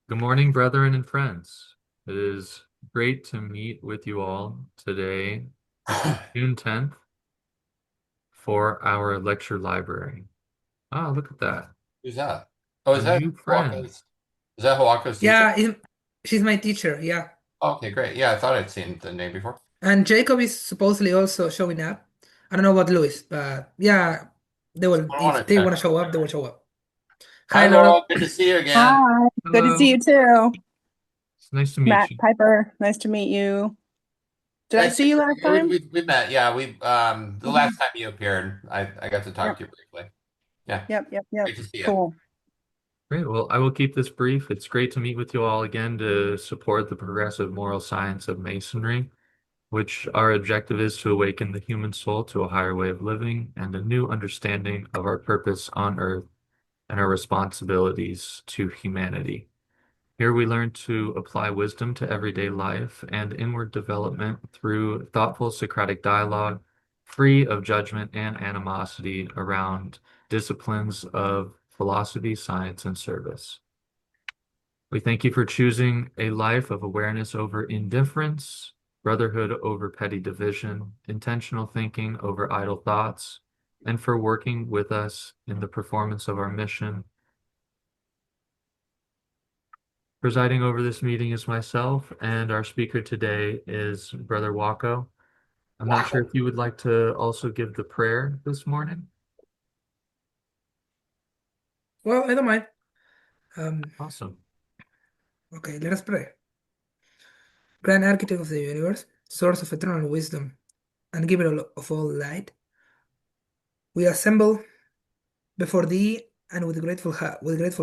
Good morning, brethren and friends. It is great to meet with you all today, June 10th, for our lecture library. Oh, look at that. Who's that? Oh, A is that new friend. Hawaka's? Is that Hawaka's teacher? Yeah, she's my teacher. Yeah, Okay, great. Yeah, I thought I'd seen the name before. and Jacob is supposedly also showing up. I don't know about Louis, but yeah, they will. I want If to they check. want to show up, they will show up. Hi, Hi, Laura. Laurel. Good to see you again. Hi, good to see Hello. you too. It's nice to meet Matt you. Piper, nice to meet you. Did I Nice see you last we, time? we, we met. Yeah, the last Mhm. time you appeared, I got to talk Yep, to you briefly. Yeah, yep. great to see you. Cool. Great. Well, I will keep this brief. It's great to meet with you all again to support the progressive moral science of Masonry, which our objective is to awaken the human soul to a higher way of living and a new understanding of our purpose on earth and our responsibilities to humanity. Here we learn to apply wisdom to everyday life and inward development through thoughtful Socratic dialogue, free of judgment and animosity around disciplines of philosophy, science, and service. We thank you for choosing a life of awareness over indifference, brotherhood over petty division, intentional thinking over idle thoughts, and for working with us in the performance of our mission. Presiding over this meeting is myself, and our speaker today is Brother Wako. I'm not sure Waka. if you would like to also give the prayer this morning. Well, I don't mind. Um, Awesome. okay, let us pray. Grand Architect of the universe, source of eternal wisdom, and giver of all light, we assemble before thee, and with grateful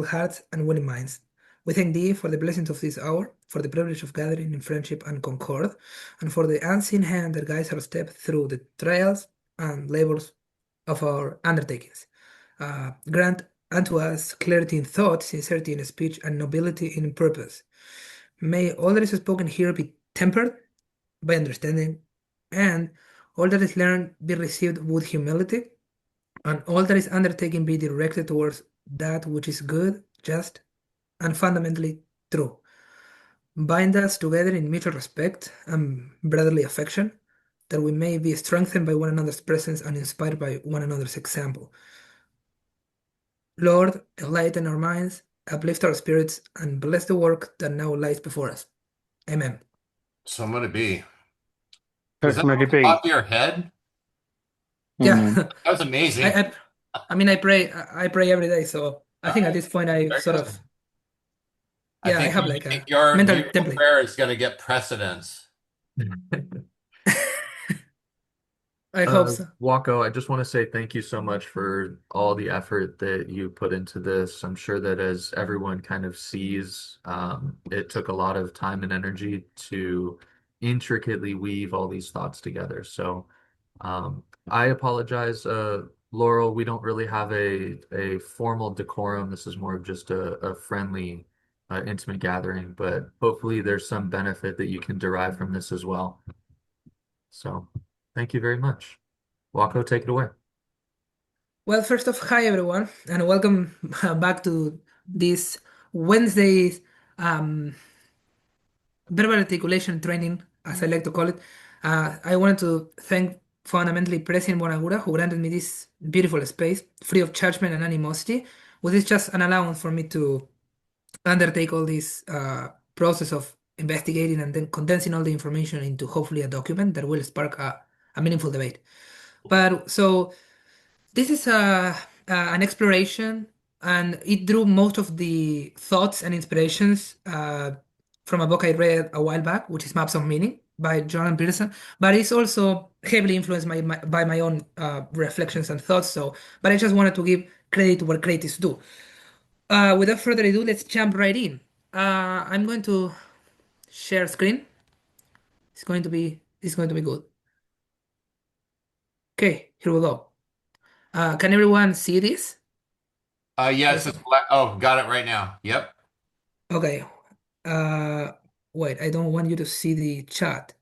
hearts and willing minds, we thank thee for the blessings of this hour, for the privilege of gathering in friendship and concord, and for the unseen hand that guides our step through the trials and labors of our undertakings. Grant unto us clarity in thought, sincerity in speech, and nobility in purpose. May all that is spoken here be tempered by understanding, and all that is learned be received with humility, and all that is undertaken be directed towards that which is good, just, and fundamentally true. Bind us together in mutual respect and brotherly affection, that we may be strengthened by one another's presence and inspired by one another's example. Lord, enlighten our minds, uplift our spirits, and bless the work that now lies before us. Amen. So I'm gonna be. Was that Personally off the top debate. of your head? Yeah, Hmm. That was amazing. I, I, I mean, I pray every day, so I think at this point I Very sort good. of, I yeah, I think have like a your mental your template. prayer is gonna get precedence. I hope so. Wako, I just want to say thank you so much for all the effort that you put into this. I'm sure that as everyone kind of sees, it took a lot of time and energy to intricately weave all these thoughts together. So, I apologize, Laurel. We don't really have a formal decorum. This is more of just a friendly, intimate gathering, but hopefully there's some benefit that you can derive from this as well. So, thank you very much. Wako, take it away. Well, first off, hi everyone, and welcome back to this Wednesday's um, verbal articulation training, as I like to call it. I wanted to thank fundamentally President Bonagura, who granted me this beautiful space, free of judgment and animosity, which is just an allowance for me to undertake all this process of investigating and then condensing all the information into hopefully a document that will spark a meaningful debate. But so. This is an exploration, and it drew most of the thoughts and inspirations from a book I read a while back, which is Maps of Meaning by Jordan Peterson. But it's also heavily influenced by my own reflections and thoughts. So, but I just wanted to give credit to what credit is due. Without further ado, let's jump right in. I'm going to share screen. It's going to be good. Okay, here we go. Can everyone see this? Yes, Awesome. oh, got it right now. Yep. Okay. Uh, wait, I don't want you to see the chat.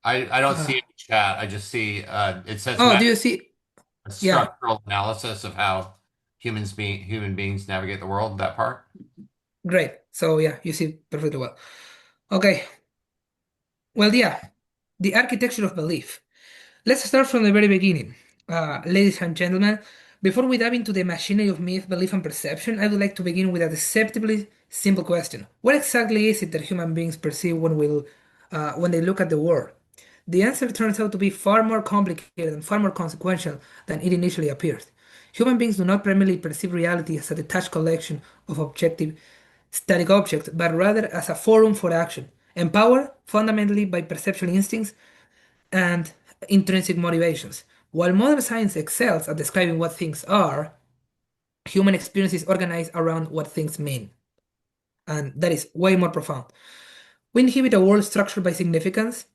I don't see Uh, any chat. I just see it says oh, do you see? Yeah. structural analysis of how human beings navigate the world, that part. Great. So yeah, you see perfectly well. Okay. Well, yeah, the architecture of belief. Let's start from the very beginning. Ladies and gentlemen, before we dive into the machinery of myth, belief, and perception, I would like to begin with a deceptively simple question. What exactly is it that human beings perceive when they look at the world? The answer turns out to be far more complicated and far more consequential than it initially appears. Human beings do not primarily perceive reality as a detached collection of objective, static objects, but rather as a forum for action, empowered fundamentally by perceptual instincts and intrinsic motivations. While modern science excels at describing what things are, human experience is organized around what things mean. And that is way more profound. We inhabit a world structured by significance,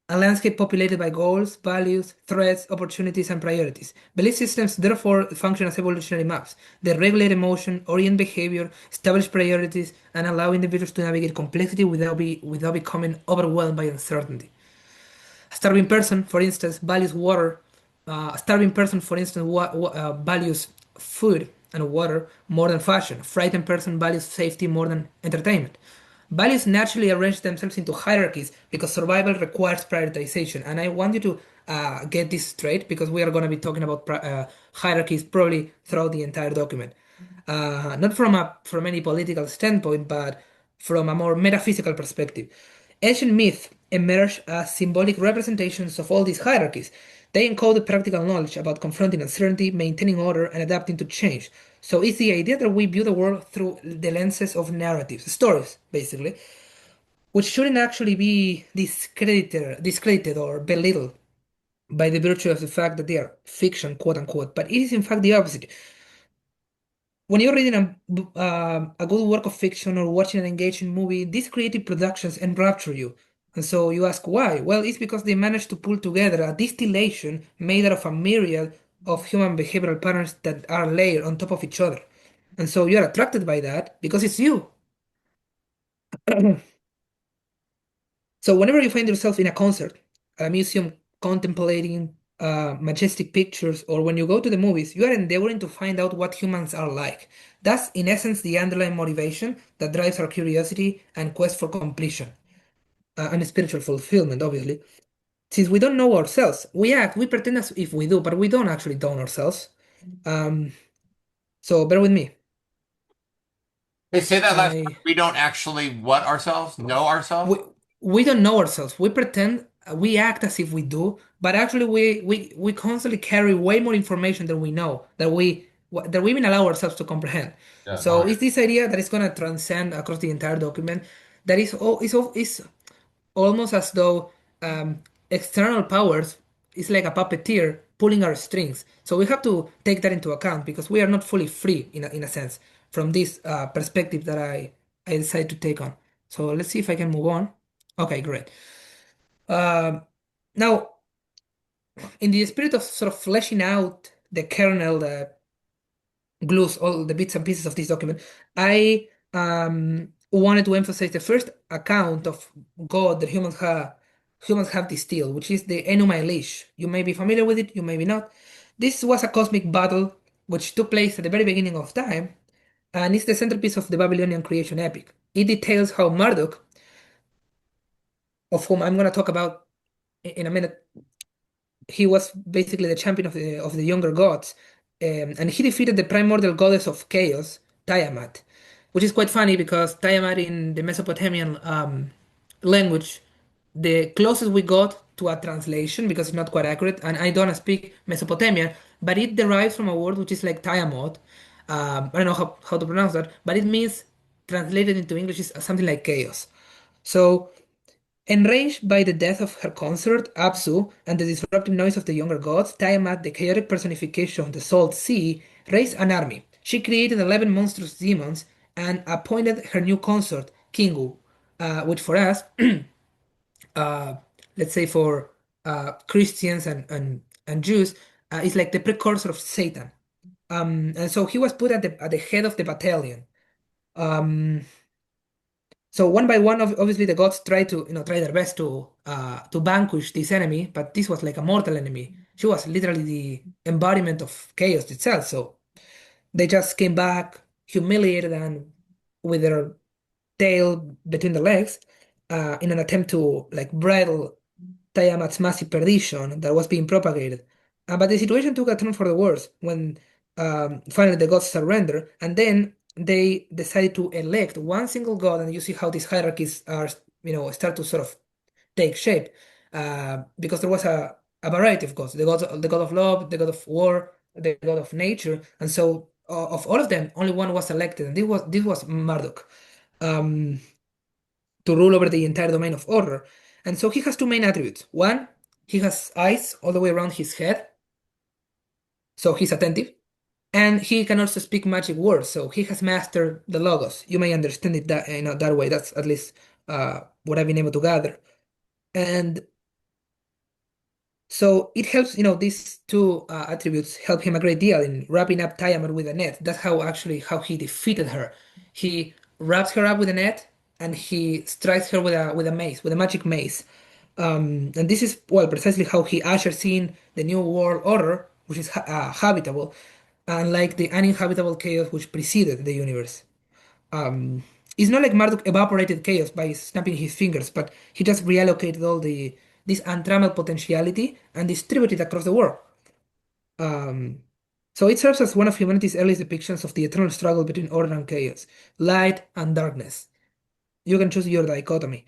a landscape populated by goals, values, threats, opportunities, and priorities. Belief systems therefore function as evolutionary maps. They regulate emotion, orient behavior, establish priorities, and allow individuals to navigate complexity without becoming overwhelmed by uncertainty. A starving person, for instance, values water. A starving person, for instance, values food and water more than fashion. A frightened person values safety more than entertainment. Values naturally arrange themselves into hierarchies because survival requires prioritization. And I want you to get this straight because we are going to be talking about hierarchies probably throughout the entire document. Not from any political standpoint, but from a more metaphysical perspective. Ancient myths emerge as symbolic representations of all these hierarchies. They encode practical knowledge about confronting uncertainty, maintaining order, and adapting to change. So it's the idea that we view the world through the lenses of narratives, stories, basically, which shouldn't actually be discredited or belittled by the virtue of the fact that they are fiction, quote unquote, but it is in fact the opposite. When you're reading a good work of fiction or watching an engaging movie, these creative productions enrapture you. And so you ask why? Well, it's because they managed to pull together a distillation made out of a myriad of human behavioral patterns that are layered on top of each other. And so you're attracted by that because it's you. So whenever you find yourself in a concert, a museum contemplating majestic pictures, or when you go to the movies, you are endeavoring to find out what humans are like. That's in essence the underlying motivation that drives our curiosity and quest for completion and spiritual fulfillment, obviously. Since we don't know ourselves, we pretend as if we do, but we don't actually know ourselves. Um, so bear with me. They say that last part. I We don't actually what ourselves? Know ourselves? we we don't know ourselves. We pretend we act as if we do, but actually we constantly carry way more information than we know that we even allow ourselves to comprehend. Yeah, So mind. it's this idea that is going to transcend across the entire document. That is almost as though external powers is like a puppeteer pulling our strings. So we have to take that into account because we are not fully free in a sense from this perspective that I decided to take on. So let's see if I can move on. Okay, great. Um, Now, in the spirit of sort of fleshing out the kernel that glues all the bits and pieces of this document, I wanted to emphasize the first account of God that humans have distilled, which is the Enuma Elish. You may be familiar with it, you may be not. This was a cosmic battle which took place at the very beginning of time, and it's the centerpiece of the Babylonian creation epic. It details how Marduk, of whom I'm going to talk about in a minute, he was basically the champion of the younger gods, and he defeated the primordial goddess of chaos, Tiamat, which is quite funny because Tiamat in the Mesopotamian language, the closest we got to a translation because it's not quite accurate, and I don't speak Mesopotamian, but it derives from a word which is like Tiamat. I don't know how to pronounce that, but it means translated into English is something like chaos. So enraged by the death of her consort, Apsu, and the disruptive noise of the younger gods, Tiamat, the chaotic personification of the salt sea, raised an army. She created 11 monstrous demons and appointed her new consort, Kingu, which for us, uh, let's say for Christians and Jews, is like the precursor of Satan. And so he was put at the head of the battalion. Um, So one by one, obviously the gods try their best to vanquish this enemy, but this was like a mortal enemy. She was literally the embodiment of chaos itself. So they just came back humiliated and with their tail between the legs in an attempt to like bridle Tiamat's massive perdition that was being propagated. But the situation took a turn for the worse when finally the gods surrendered, and then they decided to elect one single god, and you see how these hierarchies are, start to sort of take shape, because there was a variety of gods, the god of love, the god of war, the god of nature, and so of all of them, only one was elected, and this was Marduk. Um, to rule over the entire domain of order. And so he has two main attributes. One, he has eyes all the way around his head, so he's attentive. And he can also speak magic words, so he has mastered the logos. You may understand it that way. That's at least what I've been able to gather. And so it helps, these two attributes help him a great deal in wrapping up Tiamat with a net. That's how he defeated her. He wraps her up with a net and he strikes her with a mace, with a magic mace. And this is, well, precisely how he ushers in the new world order, which is habitable, unlike the uninhabitable chaos which preceded the universe. Um, it's not like Marduk evaporated chaos by snapping his fingers, but he just reallocated all this untrammeled potentiality and distributed it across the world. Um, so it serves as one of humanity's earliest depictions of the eternal struggle between order and chaos, light and darkness. You can choose your dichotomy.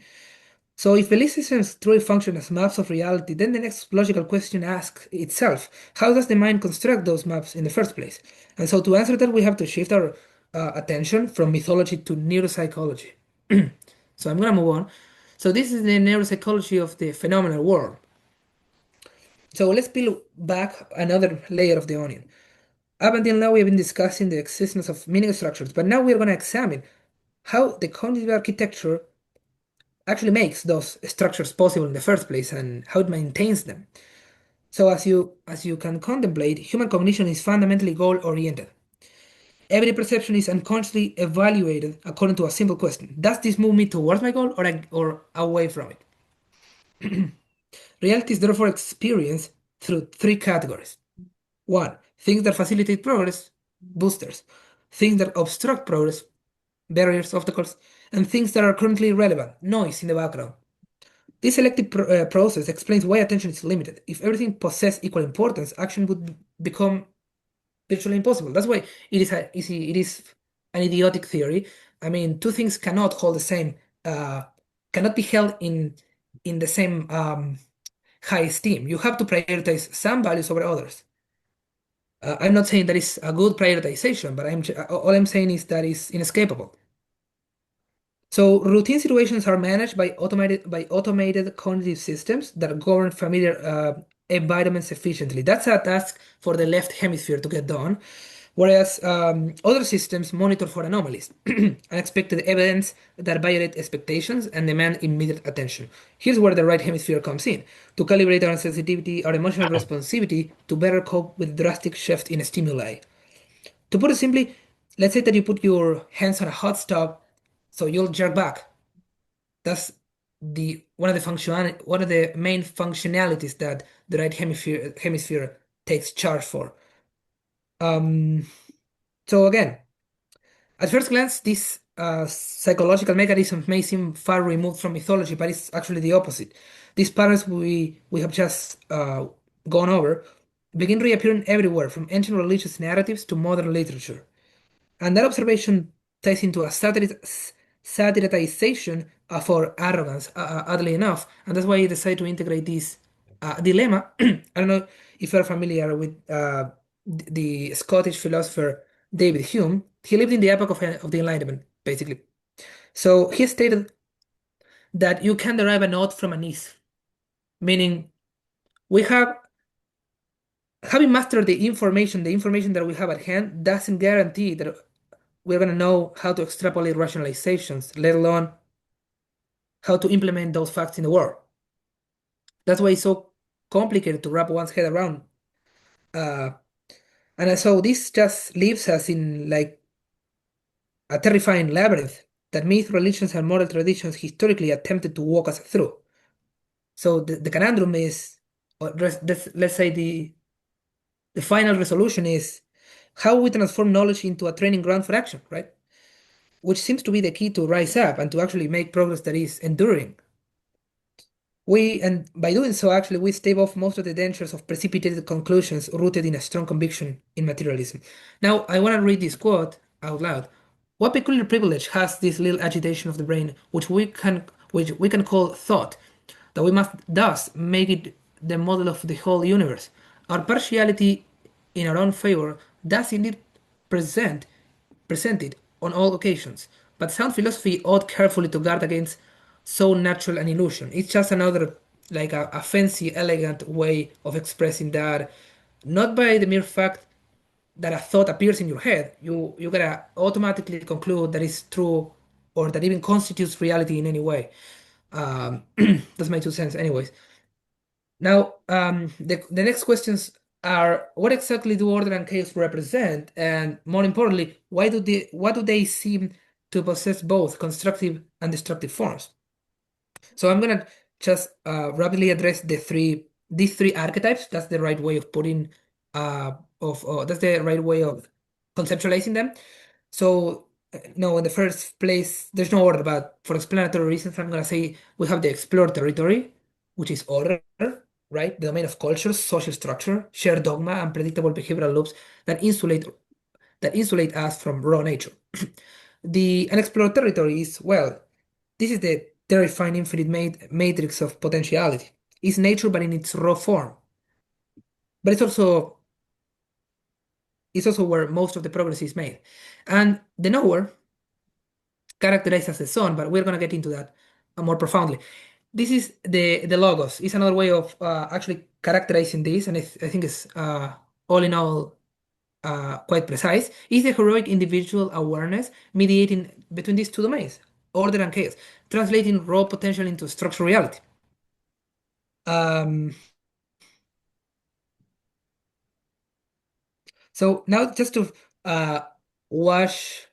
So if belief systems truly function as maps of reality, then the next logical question asks itself, how does the mind construct those maps in the first place? And so to answer that, we have to shift our attention from mythology to neuropsychology. So I'm gonna move on. So this is the neuropsychology of the phenomenal world. So let's peel back another layer of the onion. Up until now, we have been discussing the existence of meaning structures, but now we're going to examine how the cognitive architecture actually makes those structures possible in the first place and how it maintains them. So as you can contemplate, human cognition is fundamentally goal-oriented. Every perception is unconsciously evaluated according to a simple question. Does this move me towards my goal or away from it? Reality is therefore experienced through three categories. One, things that facilitate progress, boosters. Things that obstruct progress, barriers, obstacles. And things that are currently relevant, noise in the background. This selective process explains why attention is limited. If everything possessed equal importance, action would become virtually impossible. That's why it is an idiotic theory. I mean, two things cannot hold the same, cannot be held in the same high esteem. You have to prioritize some values over others. I'm not saying that it's a good prioritization, but all I'm saying is that it's inescapable. So routine situations are managed by automated cognitive systems that govern familiar environments efficiently. That's a task for the left hemisphere to get done, whereas other systems monitor for anomalies, unexpected events that violate expectations and demand immediate attention. Here's where the right hemisphere comes in to calibrate our sensitivity, our emotional responsivity to better cope with drastic shift in stimuli. To put it simply, let's say that you put your hands on a hot stove, so you'll jerk back. That's the one of the main functionalities that the right hemisphere takes charge for. Um, so again, at first glance, these psychological mechanisms may seem far removed from mythology, but it's actually the opposite. These patterns we have just gone over begin reappearing everywhere, from ancient religious narratives to modern literature. And that observation ties into a satirization of our arrogance, oddly enough. And that's why I decided to integrate this dilemma. I don't know if you're familiar with the Scottish philosopher David Hume. He lived in the epoch of the Enlightenment, basically. So he stated that you can derive an ought from an is, meaning we have having mastered the information that we have at hand doesn't guarantee that we're going to know how to extrapolate rationalizations, let alone how to implement those facts in the world. That's why it's so complicated to wrap one's head around. Uh, and so this just leaves us in like a terrifying labyrinth that myth, religions, and moral traditions historically attempted to walk us through. So the conundrum is, or let's say the final resolution is how we transform knowledge into a training ground for action, right? which seems to be the key to rise up and to actually make progress that is enduring. And by doing so, actually, we stave off most of the dangers of precipitated conclusions rooted in a strong conviction in materialism. Now, I want to read this quote out loud. What peculiar privilege has this little agitation of the brain, which we can call thought, that we must thus make it the model of the whole universe? Our partiality in our own favor does indeed present presented on all occasions, but sound philosophy ought carefully to guard against so natural an illusion. It's just another, like a fancy, elegant way of expressing that, not by the mere fact that a thought appears in your head, you gotta automatically conclude that it's true or that even constitutes reality in any way. That's my 2 cents, anyways. Now, the next questions are what exactly do order and chaos represent? And more importantly, what do they seem to possess both constructive and destructive forms? So I'm gonna just rapidly address these three archetypes. That's the right way of putting that's the right way of conceptualizing them. So no, in the first place, there's no order, but for explanatory reasons, I'm gonna say we have the explored territory, which is order, right? The domain of cultures, social structure, shared dogma, and predictable behavioral loops that insulate us from raw nature. The unexplored territory is, well, this is the terrifying infinite matrix of potentiality. It's nature, but in its raw form. But it's also where most of the progress is made. And the knower, characterized as the sun, but we're gonna get into that more profoundly. This is the logos. It's another way of actually characterizing this, and I think it's all in all quite precise. Is the heroic individual awareness mediating between these two domains, order and chaos, translating raw potential into structural reality. Um, so now just to uh, wash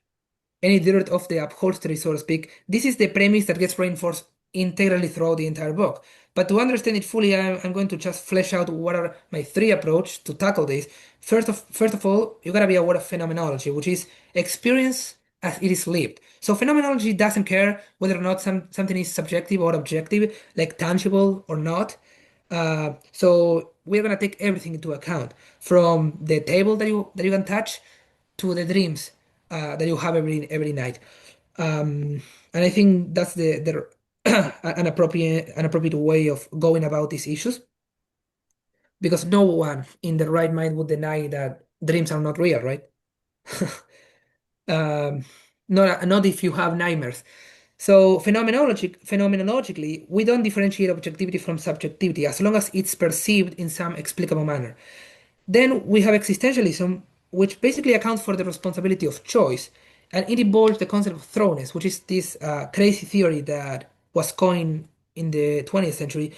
any dirt off the upholstery, so to speak, this is the premise that gets reinforced integrally throughout the entire book. But to understand it fully, I'm going to just flesh out what are my three approaches to tackle this. First of all, you gotta be aware of phenomenology, which is experience as it is lived. So phenomenology doesn't care whether or not something is subjective or objective, like tangible or not. So we're gonna take everything into account, from the table that you can touch to the dreams that you have every night. And I think that's the an appropriate way of going about these issues, because no one in the right mind would deny that dreams are not real, right? Um, not if you have nightmares. So phenomenologically, we don't differentiate objectivity from subjectivity as long as it's perceived in some explicable manner. Then we have existentialism, which basically accounts for the responsibility of choice, and it involves the concept of throwness, which is this crazy theory that was coined in the 20th century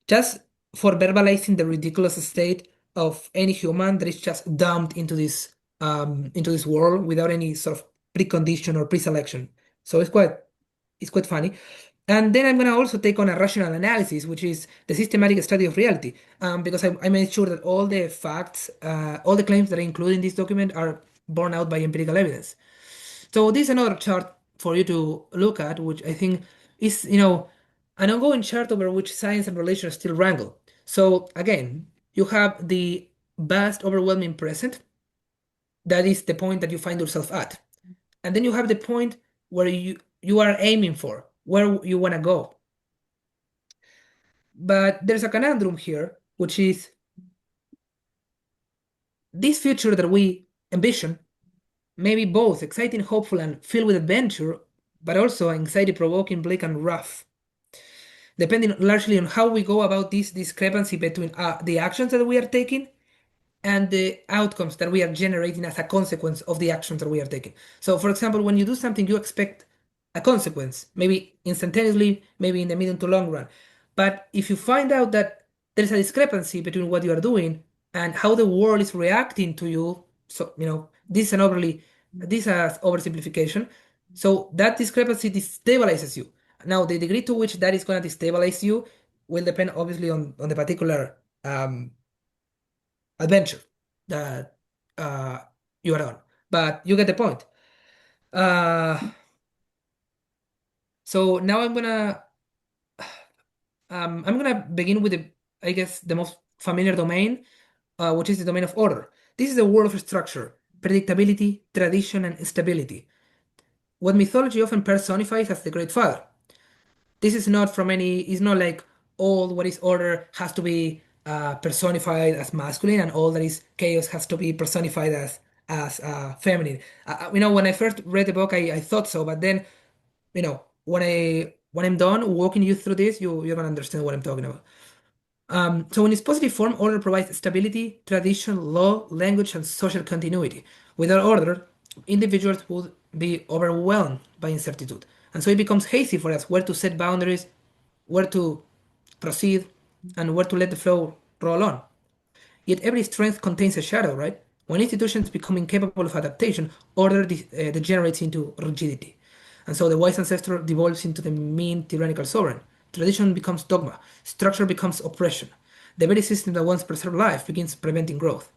just for verbalizing the ridiculous state of any human that is just dumped into this world without any sort of precondition or pre-selection. So it's quite funny. And then I'm gonna also take on a rational analysis, which is the systematic study of reality, because I made sure that all the facts, all the claims that I include in this document are borne out by empirical evidence. So this is another chart for you to look at, which I think is, an ongoing chart over which science and religion still wrangle. So again, you have the vast, overwhelming present. That is the point that you find yourself at. And then you have the point where you are aiming for, where you want to go. But there's a conundrum here, which is this future that we envision may be both exciting, hopeful, and filled with adventure, but also anxiety provoking, bleak, and rough, depending largely on how we go about this discrepancy between the actions that we are taking and the outcomes that we are generating as a consequence of the actions that we are taking. So, for example, when you do something, you expect a consequence, maybe instantaneously, maybe in the medium to long run. But if you find out that there's a discrepancy between what you are doing and how the world is reacting to you, so this is an oversimplification. So that discrepancy destabilizes you. Now, the degree to which that is going to destabilize you will depend obviously on the particular adventure that you are on. But you get the point. Uh, so now I'm gonna begin with I guess the most familiar domain, which is the domain of order. This is the world of structure, predictability, tradition, and stability. What mythology often personifies as the Great Father. This is not from any. It's not like all what is order has to be personified as masculine, and all that is chaos has to be personified as feminine. When I first read the book, I thought so, but then when I'm done walking you through this, you're gonna understand what I'm talking about. So in its positive form, order provides stability, tradition, law, language, and social continuity. Without order, individuals would be overwhelmed by incertitude. And so it becomes hazy for us where to set boundaries, where to proceed, and where to let the flow roll on. Yet every strength contains a shadow, right? When institutions become incapable of adaptation, order degenerates into rigidity. And so the wise ancestor devolves into the mean tyrannical sovereign. Tradition becomes dogma. Structure becomes oppression. The very system that once preserved life begins preventing growth.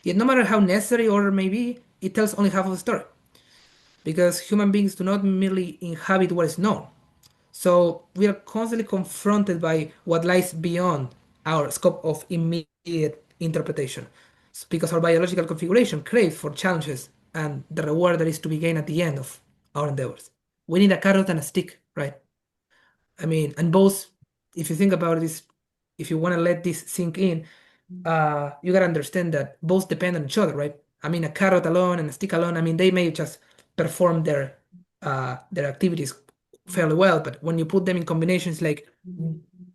Yet no matter how necessary order may be, it tells only half of the story. Because human beings do not merely inhabit what is known. So we are constantly confronted by what lies beyond our scope of immediate interpretation. Because our biological configuration craves for challenges and the reward that is to be gained at the end of our endeavors. We need a carrot and a stick, right? I mean, and both, if you think about this, if you want to let this sink in, you gotta understand that both depend on each other, right? I mean, a carrot alone and a stick alone, I mean, they may just perform their activities fairly well, but when you put them in combinations, like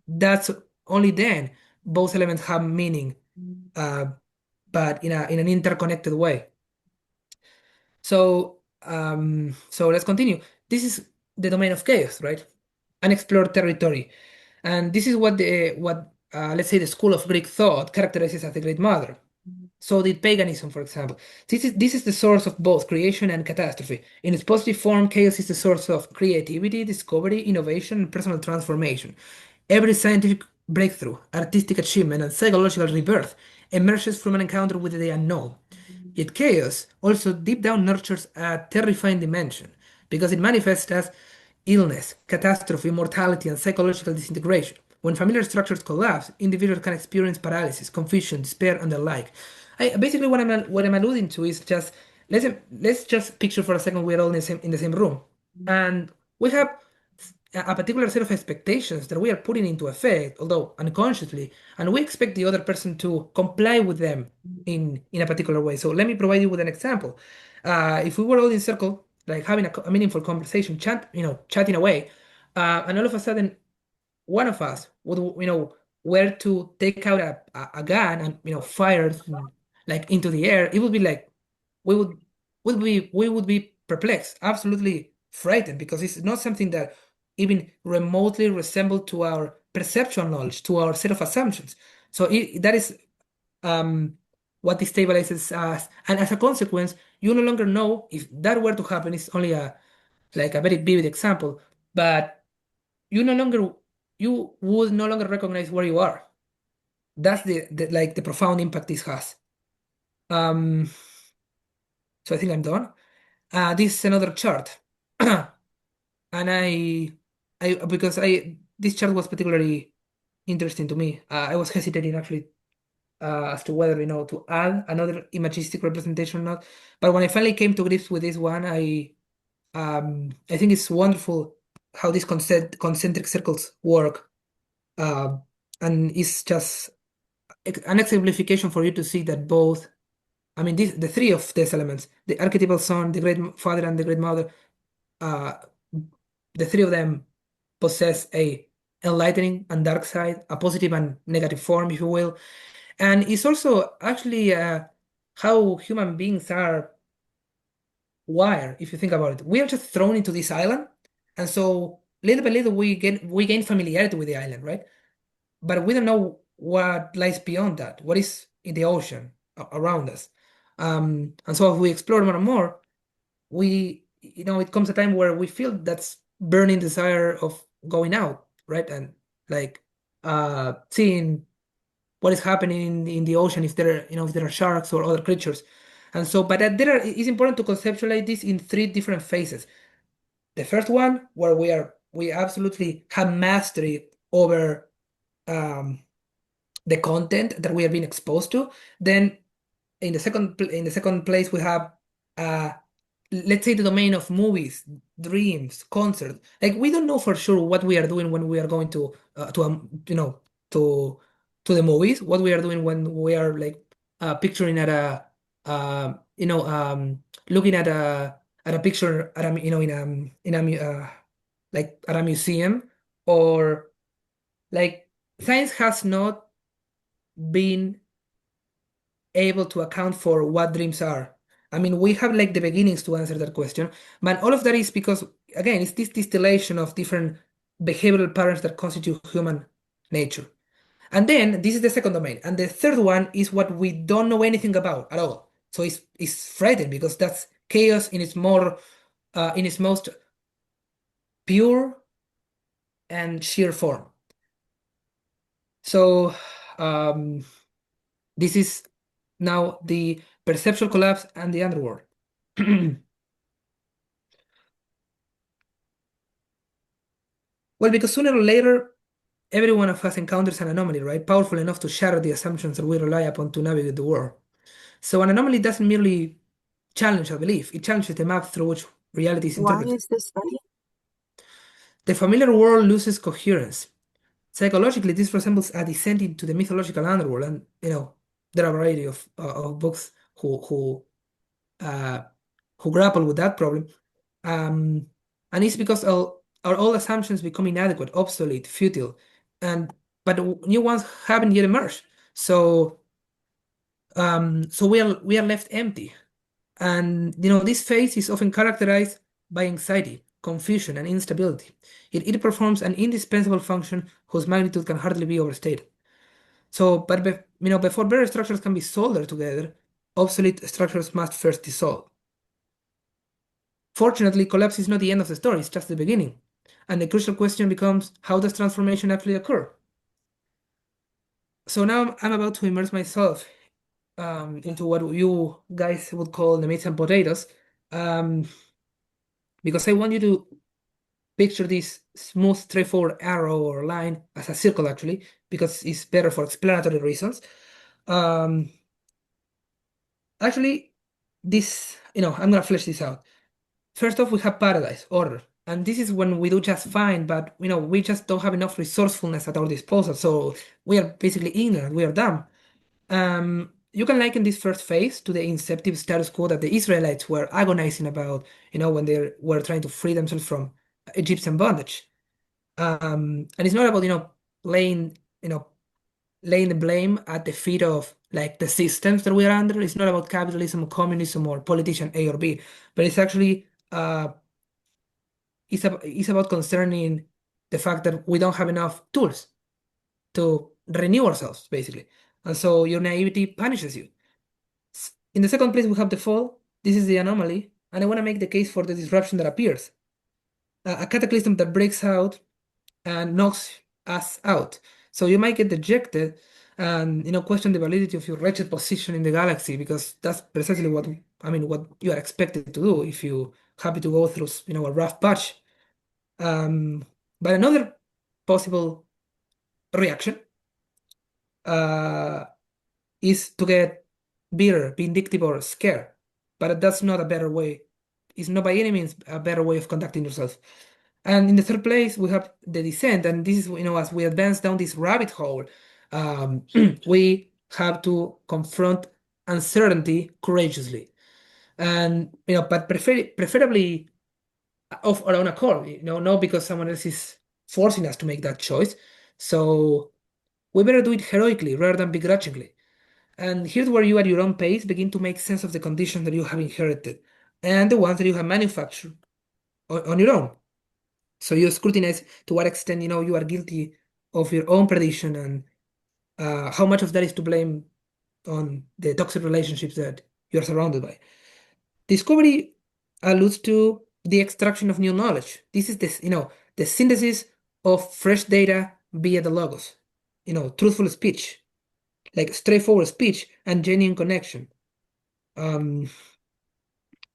that's only then both elements have meaning, uh, but in an interconnected way. So let's continue. This is the domain of chaos, right? Unexplored territory. And this is what let's say the school of Greek thought characterizes as the Great Mother. So did paganism, for example. This is the source of both creation and catastrophe. In its positive form, chaos is the source of creativity, discovery, innovation, and personal transformation. Every scientific breakthrough, artistic achievement, and psychological rebirth emerges from an encounter with the unknown. Yet chaos also deep down nurtures a terrifying dimension because it manifests as illness, catastrophe, mortality, and psychological disintegration. When familiar structures collapse, individuals can experience paralysis, confusion, despair, and the like. Basically, what I'm alluding to is just let's just picture for a second we're all in the same room, and we have a particular set of expectations that we are putting into effect, although unconsciously, and we expect the other person to comply with them in a particular way. So let me provide you with an example. If we were all in circle, like having a meaningful conversation, chatting away, and all of a sudden one of us would were to take out a gun and fire like into the air, it would be like we would be perplexed, absolutely frightened, because it's not something that even remotely resemble to our perceptual knowledge, to our set of assumptions. So that is um, what destabilizes us, and as a consequence, you no longer know if that were to happen. It's only a very vivid example, but you no longer you would no longer recognize where you are. That's the profound impact this has. Um, so I think I'm done. This is another chart, and I because I this chart was particularly interesting to me. I was hesitating actually as to whether to add another imagistic representation or not. But when I finally came to grips with this one, I think it's wonderful how these concentric circles work, uh, and it's just an exemplification for you to see that both. I mean, the three of these elements, the archetypal son, the great father, and the great mother, uh, the three of them possess a enlightening and dark side, a positive and negative form, if you will. And it's also actually how human beings are wired, if you think about it. We are just thrown into this island, and so little by little we gain familiarity with the island, right? But we don't know what lies beyond that, what is in the ocean around us. And so as we explore more and more, it comes a time where we feel that's burning desire of going out, right? And like seeing what is happening in the ocean, if there are sharks or other creatures. And so, but it's important to conceptualize this in three different phases. The first one, where we absolutely have mastery over um, the content that we are being exposed to. Then in the second place we have uh let's say the domain of movies, dreams, concerts. Like we don't know for sure what we are doing when we are going to the movies, what we are doing when we are like picturing at a looking at a picture at a in a like at a museum, or like science has not been able to account for what dreams are. I mean, we have like the beginnings to answer that question, but all of that is because, again, it's this distillation of different behavioral patterns that constitute human nature. And then this is the second domain. And the third one is what we don't know anything about at all. So it's frightening because that's chaos in in its most pure and sheer form. So um, this is now the perceptual collapse and the underworld. Well, because sooner or later, every one of us encounters an anomaly, right? Powerful enough to shatter the assumptions that we rely upon to navigate the world. So an anomaly doesn't merely challenge our belief, it challenges the map through which reality is Why interpreted. is this funny? The familiar world loses coherence. Psychologically, this resembles a descent into the mythological underworld, and there are a variety of books uh, who grapple with that problem. And it's because our old assumptions become inadequate, obsolete, futile, and but new ones haven't yet emerged. So we are left empty. And this phase is often characterized by anxiety, confusion, and instability. It performs an indispensable function whose magnitude can hardly be overstated. So, but before better structures can be soldered together, obsolete structures must first dissolve. Fortunately, collapse is not the end of the story, it's just the beginning. And the crucial question becomes, how does transformation actually occur? So now I'm about to immerse myself into what you guys would call the meat and potatoes, um, because I want you to picture this smooth, straightforward arrow or line as a circle, actually, because it's better for explanatory reasons. Um, Actually, I'm gonna flesh this out. First off, we have paradise, order. And this is when we do just fine, but we just don't have enough resourcefulness at our disposal. So we are basically ignorant, we are dumb. You can liken this first phase to the inceptive status quo that the Israelites were agonizing about, when they were trying to free themselves from Egyptian bondage. And it's not about, laying, laying the blame at the feet of like the systems that we are under. It's not about capitalism, communism, or politician A or B, but it's actually it's about concerning the fact that we don't have enough tools to renew ourselves, basically. And so your naivety punishes you. In the second place, we have the fall. This is the anomaly, and I want to make the case for the disruption that appears. A cataclysm that breaks out and knocks us out. So you might get dejected and question the validity of your wretched position in the galaxy, because that's precisely what you are expected to do if you happy to go through a rough patch. But another possible reaction uh, is to get bitter, vindictive, or scared. But that's not a better way. It's not by any means a better way of conducting yourself. And in the third place, we have the descent. And this is, as we advance down this rabbit hole, we have to confront uncertainty courageously. And, but preferably of our own accord, not because someone else is forcing us to make that choice. So we better do it heroically rather than begrudgingly. And here's where you, at your own pace, begin to make sense of the conditions that you have inherited and the ones that you have manufactured on your own. So you scrutinize to what extent you are guilty of your own perdition, and how much of that is to blame on the toxic relationships that you're surrounded by. Discovery alludes to the extraction of new knowledge. This is the synthesis of fresh data via the logos. Truthful speech, like straightforward speech and genuine connection. Um,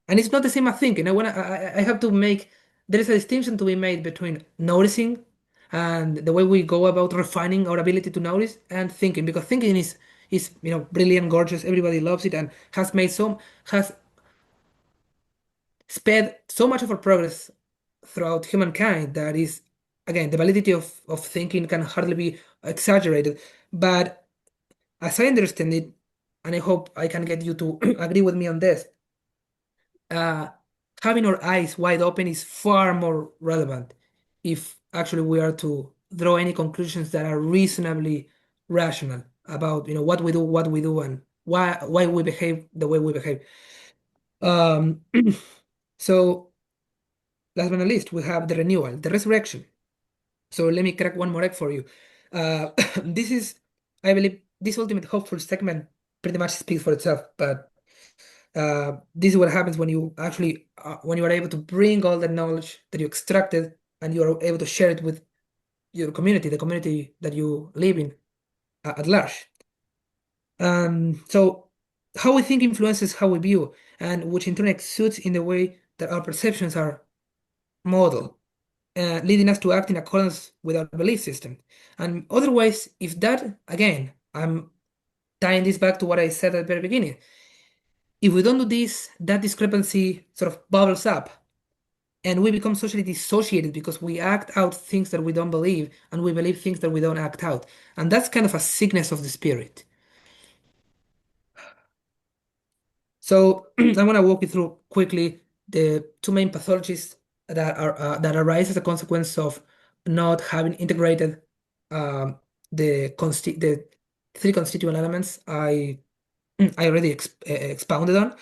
and it's not the same as thinking. I have to make there is a distinction to be made between noticing and the way we go about refining our ability to notice and thinking, because thinking is brilliant, gorgeous, everybody loves it, and has sped so much of our progress throughout humankind that is, again, the validity of thinking can hardly be exaggerated. But as I understand it, and I hope I can get you to agree with me on this, uh, having our eyes wide open is far more relevant if actually we are to draw any conclusions that are reasonably rational about what we do, and why we behave the way we behave. Um, so last but not least, we have the renewal, the resurrection. So let me crack one more egg for you. This is, I believe, this ultimate hopeful segment pretty much speaks for itself, but this is what happens when you actually when you are able to bring all the knowledge that you extracted and you are able to share it with your community, the community that you live in at large. So how we think influences how we view, and which in turn exudes in the way that our perceptions are modeled, leading us to act in accordance with our belief system. And otherwise, if that, again, I'm tying this back to what I said at the very beginning, if we don't do this, that discrepancy sort of bubbles up and we become socially dissociated because we act out things that we don't believe and we believe things that we don't act out. And that's kind of a sickness of the spirit. So I want to walk you through quickly the two main pathologies that arise as a consequence of not having integrated um, the three constituent elements I already expounded on.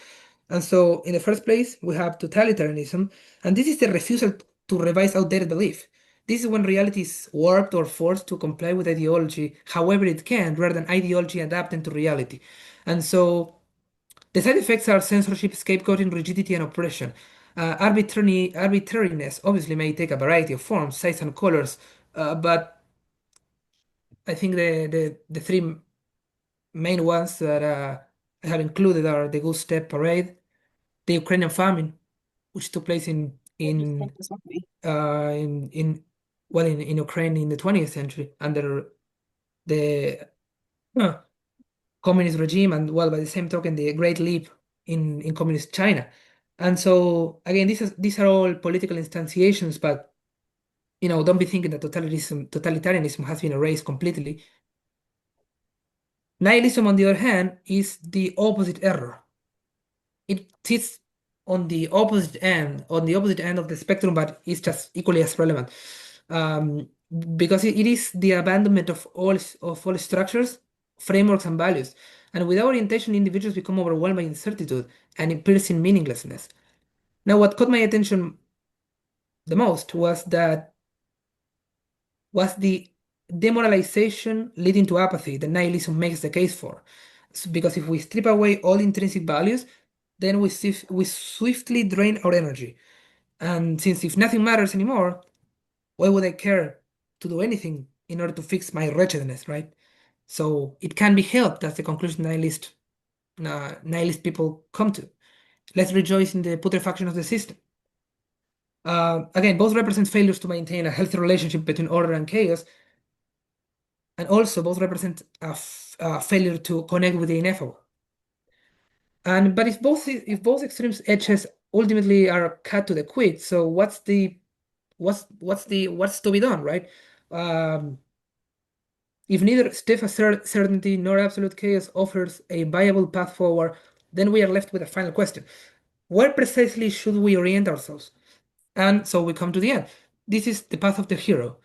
And so, in the first place, we have totalitarianism, and this is the refusal to revise outdated belief. This is when reality is warped or forced to comply with ideology however it can, rather than ideology adapting to reality. And so, the side effects are censorship, scapegoating, rigidity, and oppression. Arbitrariness obviously may take a variety of forms, sizes, and colors, but I think the three main ones that I have included are the Goose Step Parade, the Ukrainian famine, which took place in well in Ukraine in the 20th century under the uh, communist regime, and well, by the same token, the Great Leap in communist China. And so again, these are all political instantiations, but don't be thinking that totalitarianism has been erased completely. Nihilism, on the other hand, is the opposite error. It sits on the opposite end of the spectrum, but it's just equally as relevant. Um, because it is the abandonment of all structures, frameworks, and values. And without orientation, individuals become overwhelmed by uncertitude and piercing meaninglessness. Now, what caught my attention the most was the demoralization leading to apathy that nihilism makes the case for. Because if we strip away all intrinsic values, then we swiftly drain our energy. And since if nothing matters anymore, why would I care to do anything in order to fix my wretchedness, right? So it can be helped. That's the conclusion nihilist people come to. Let's rejoice in the putrefaction of the system. Again, both represent failures to maintain a healthy relationship between order and chaos, and also both represent a failure to connect with the ineffable. But if both extremes edges ultimately are cut to the quick, so what's to be done, right? Um, if neither stiff certainty nor absolute chaos offers a viable path forward, then we are left with a final question: where precisely should we orient ourselves? And so we come to the end. This is the path of the hero.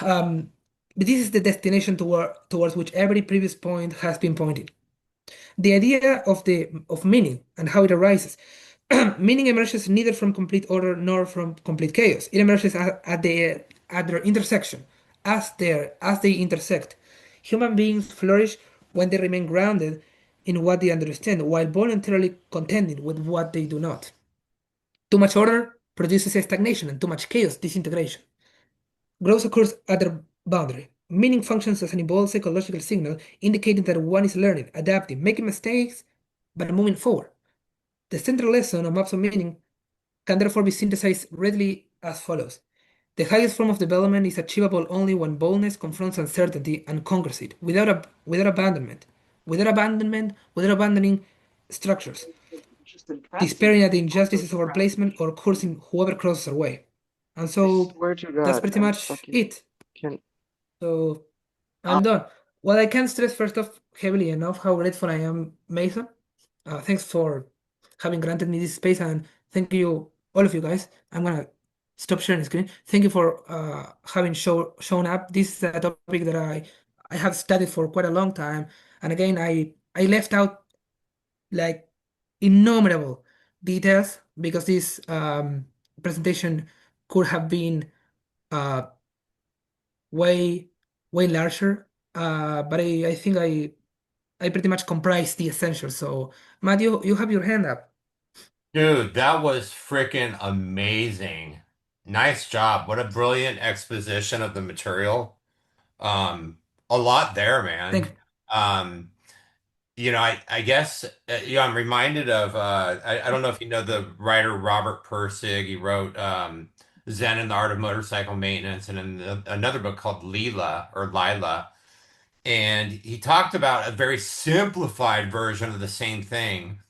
Um, this is the destination towards which every previous point has been pointing. The idea of meaning and how it arises. Meaning emerges neither from complete order nor from complete chaos. It emerges at their intersection, as they intersect. Human beings flourish when they remain grounded in what they understand, while voluntarily contending with what they do not. Too much order produces stagnation, and too much chaos, disintegration. Growth occurs at their boundary. Meaning functions as an evolved psychological signal indicating that one is learning, adapting, making mistakes, but moving forward. The central lesson of maps of meaning can therefore be synthesized readily as follows. The highest form of development is achievable only when boldness confronts uncertainty and conquers it, without abandonment, without abandoning structures, despairing at the injustices of our placement, or cursing whoever crosses our way. And so that's pretty much it. So I'm done. Well, I can't stress first off heavily enough how grateful I am, Mason. Thanks for having granted me this space, and thank you, all of you guys. I'm gonna stop sharing the screen. Thank you for having shown up. This is a topic that I have studied for quite a long time, and again, I left out like innumerable details because this presentation could have been uh, way way larger. But I think I pretty much comprise the essentials. So Matt, you have your hand up. Dude, that was freaking amazing. Nice job. What a brilliant exposition of the material. Um, a lot there, Thank man. you. Um, I guess I'm reminded of I don't know if you know the writer Robert Pirsig. He wrote Zen and the Art of Motorcycle Maintenance and another book called Lila. And he talked about a very simplified version of the same thing,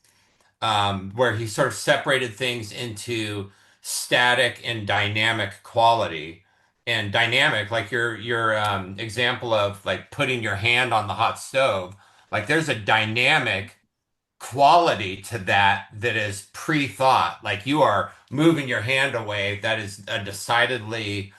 where he sort of separated things into static and dynamic quality. And dynamic, like your example of like putting your hand on the hot stove, like there's a dynamic quality to that is pre-thought. Like you are moving your hand away, that is a decidedly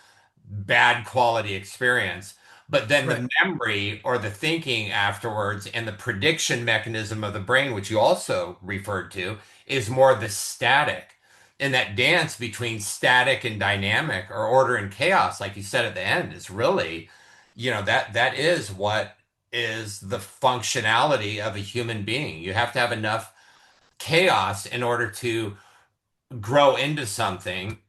bad quality experience. But then Right. the memory or the thinking afterwards and the prediction mechanism of the brain, which you also referred to, is more the static. And that dance between static and dynamic or order and chaos, like you said at the end, is really, that is what is the functionality of a human being. You have to have enough chaos in order to grow into something,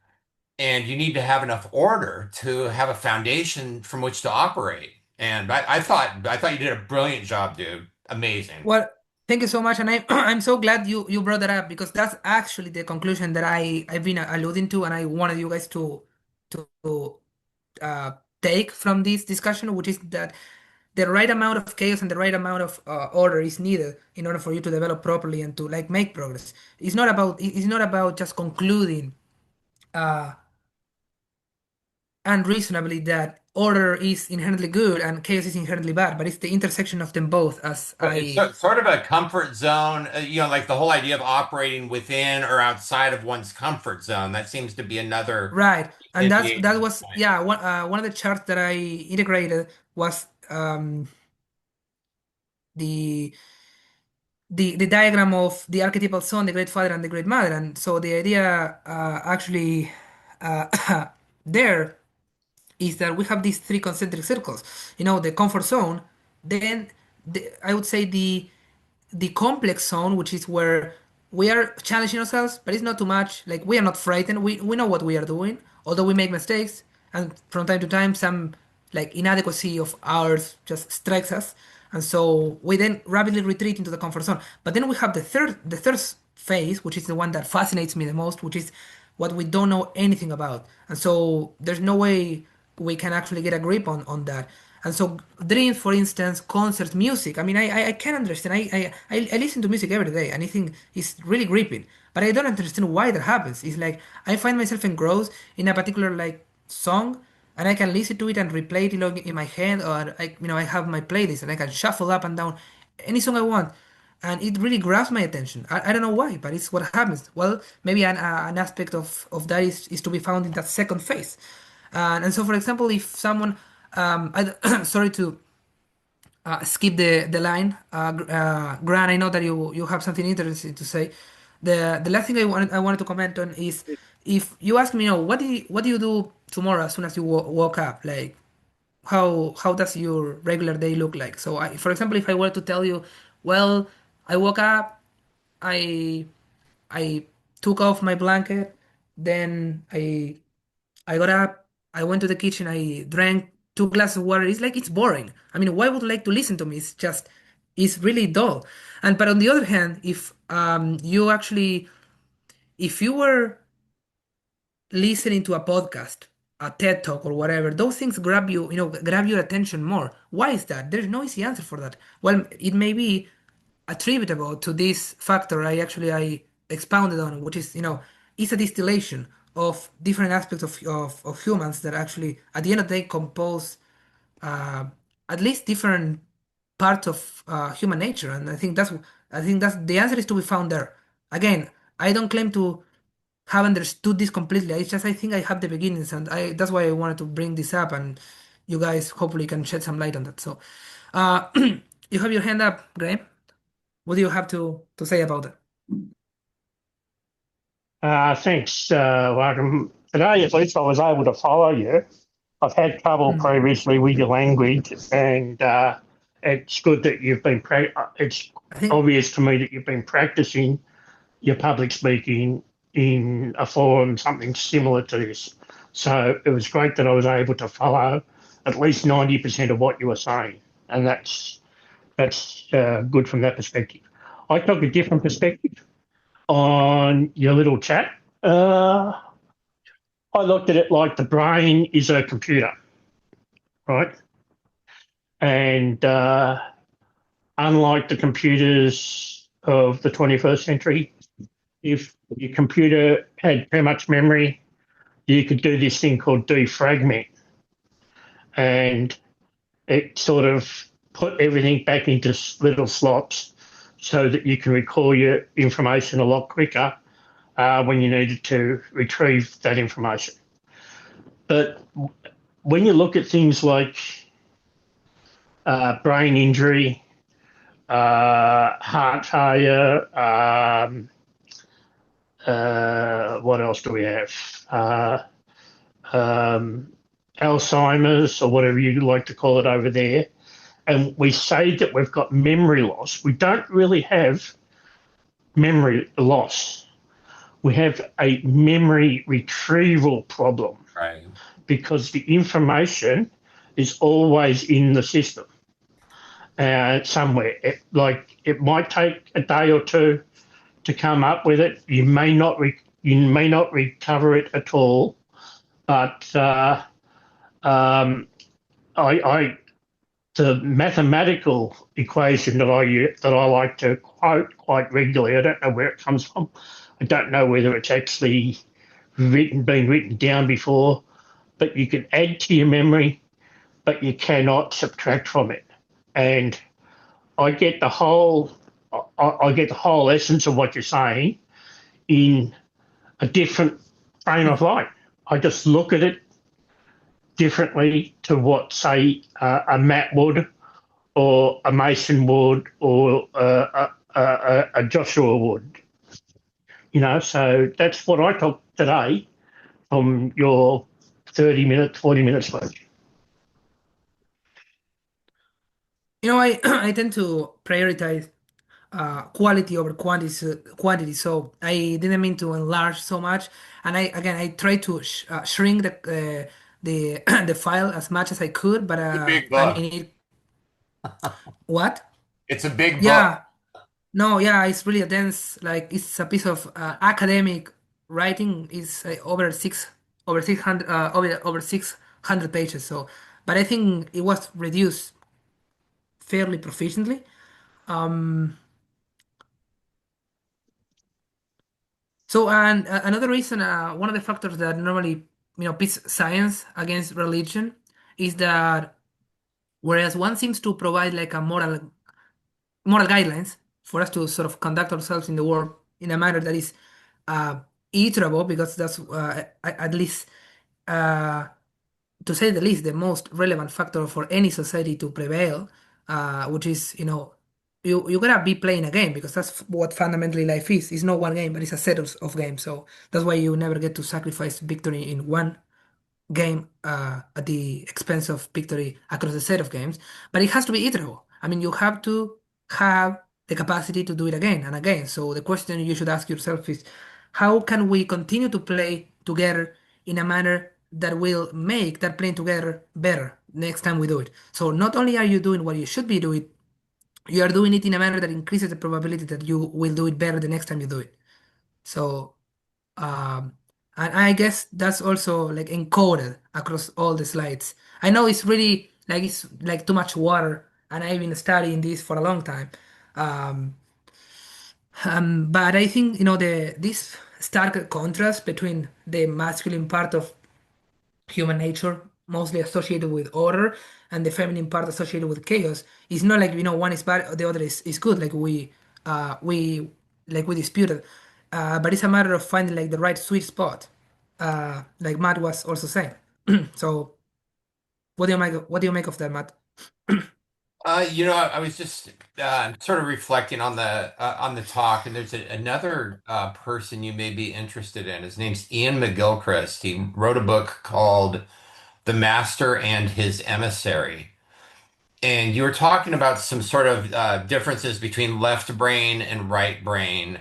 and you need to have enough order to have a foundation from which to operate. And I thought you did a brilliant job, dude. Amazing. Well, thank you so much, and I I'm so glad you brought that up because that's actually the conclusion that I've been alluding to, and I wanted you guys to take from this discussion, which is that the right amount of chaos and the right amount of order is needed in order for you to develop properly and to like make progress. It's not about just concluding uh, unreasonably that order is inherently good and chaos is inherently bad, but it's the intersection of them both. As It's I sort of a comfort zone, like the whole idea of operating within or outside of one's comfort zone. That seems to be another Right, and that differentiating was point. yeah one of the charts that I integrated was the the diagram of the archetypal son, the great father, and the great mother. And so the idea actually there is that we have these three concentric circles. The comfort zone, then I would say the complex zone, which is where we are challenging ourselves, but it's not too much. Like we are not frightened. We know what we are doing, although we make mistakes, and from time to time some like inadequacy of ours just strikes us, and so we then rapidly retreat into the comfort zone. But then we have the third phase, which is the one that fascinates me the most, which is what we don't know anything about, and so there's no way we can actually get a grip on that. And so dreams, for instance, concerts, music. I mean, I can understand. I listen to music every day, and I think it's really gripping. But I don't understand why that happens. It's like I find myself engrossed in a particular like song, and I can listen to it and replay it in my head, or I have my playlist and I can shuffle up and down any song I want, and it really grabs my attention. I don't know why, but it's what happens. Well, maybe an aspect of that is to be found in that second phase. And so, for example, if someone, sorry to skip the line, Grant, I know that you have something interesting to say. The last thing I wanted to comment on is if you ask me, what do you do tomorrow as soon as you woke up? Like, how does your regular day look like? So, for example, if I were to tell you, well, I woke up, I I took off my blanket, then I got up, I went to the kitchen, I drank 2 glasses of water. It's like it's boring. I mean, why would you like to listen to me? is really dull. And but on the other hand, if you actually if you were listening to a podcast, a TED talk or whatever, those things grab you, grab your attention more. Why is that? There's no easy answer for that. Well, it may be attributable to this factor I expounded on, which is, it's a distillation of different aspects of humans that actually, at the end of the day, compose uh, at least different parts of human nature. And I think that's the answer is to be found there. Again, I don't claim to have understood this completely. It's just I think I have the beginnings, and that's why I wanted to bring this up, and you guys hopefully can shed some light on that. So, uh, you have your hand up, Graham. What do you have to say about that? Thanks, welcome. Today, at least, I was able to follow you. I've had trouble Mm. previously with your language, and it's good that you've been. It's I think obvious to me that you've been practicing your public speaking in a forum, something similar to this. So it was great that I was able to follow at least 90% of what you were saying, and that's good from that perspective. I took a different perspective on your little chat. Uh, I looked at it like the brain is a computer, right? And unlike the computers of the 21st century, if your computer had too much memory, you could do this thing called defragment. And it sort of put everything back into little slots so that you can recall your information a lot quicker when you needed to retrieve that information. But when you look at things like brain injury, heart failure, what else do we have? Um, Alzheimer's, or whatever you like to call it over there. And we say that we've got memory loss. We don't really have memory loss. We have a memory retrieval problem Right. because the information is always in the system somewhere. It might take a day or two to come up with it. You may not recover it at all, but um, I the mathematical equation that I like to quote quite regularly. I don't know where it comes from. I don't know whether it's actually been written down before, but you can add to your memory, but you cannot subtract from it. And I get the whole I get the whole essence of what you're saying in a different frame of light. I just look at it differently to what, say, a Matt would, or a Mason would, or a Joshua would. So that's what I took today from your 30-minute, 40-minute speech. I I tend to prioritize quality over quantity. So I didn't mean to enlarge so much, and I try to shrink the the file as much as I could. But It's a big I book. mean, what? It's a big book. Yeah, no, yeah, it's really a dense. Like it's a piece of academic writing. It's over 600 over 600 pages. So, but I think it was reduced fairly proficiently. Um, So, and another reason, one of the factors that normally, pits science against religion is that whereas one seems to provide like a moral guidelines for us to sort of conduct ourselves in the world in a manner that is uh, iterable, because that's at least uh, to say the least, the most relevant factor for any society to prevail, which is, you gotta be playing a game because that's what fundamentally life is. It's not one game, but it's a set of games. So that's why you never get to sacrifice victory in one game at the expense of victory across a set of games. But it has to be iterable. I mean, you have to have the capacity to do it again and again. So the question you should ask yourself is, how can we continue to play together in a manner that will make that playing together better next time we do it? So not only are you doing what you should be doing you are doing it in a manner that increases the probability that you will do it better the next time you do it. So, um, and I guess that's also like encoded across all the slides. I know it's like too much water, and I've been studying this for a long time. Um, but I think the this stark contrast between the masculine part of human nature, mostly associated with order, and the feminine part associated with chaos, is not like one is bad, the other is good, like we disputed. But it's a matter of finding like the right sweet spot, like Matt was also saying. So, what do you make of that, Matt? I was just sort of reflecting on the talk, and there's another person you may be interested in. His name's Ian McGilchrist. He wrote a book called The Master and His Emissary. And you were talking about some sort of differences between left brain and right brain,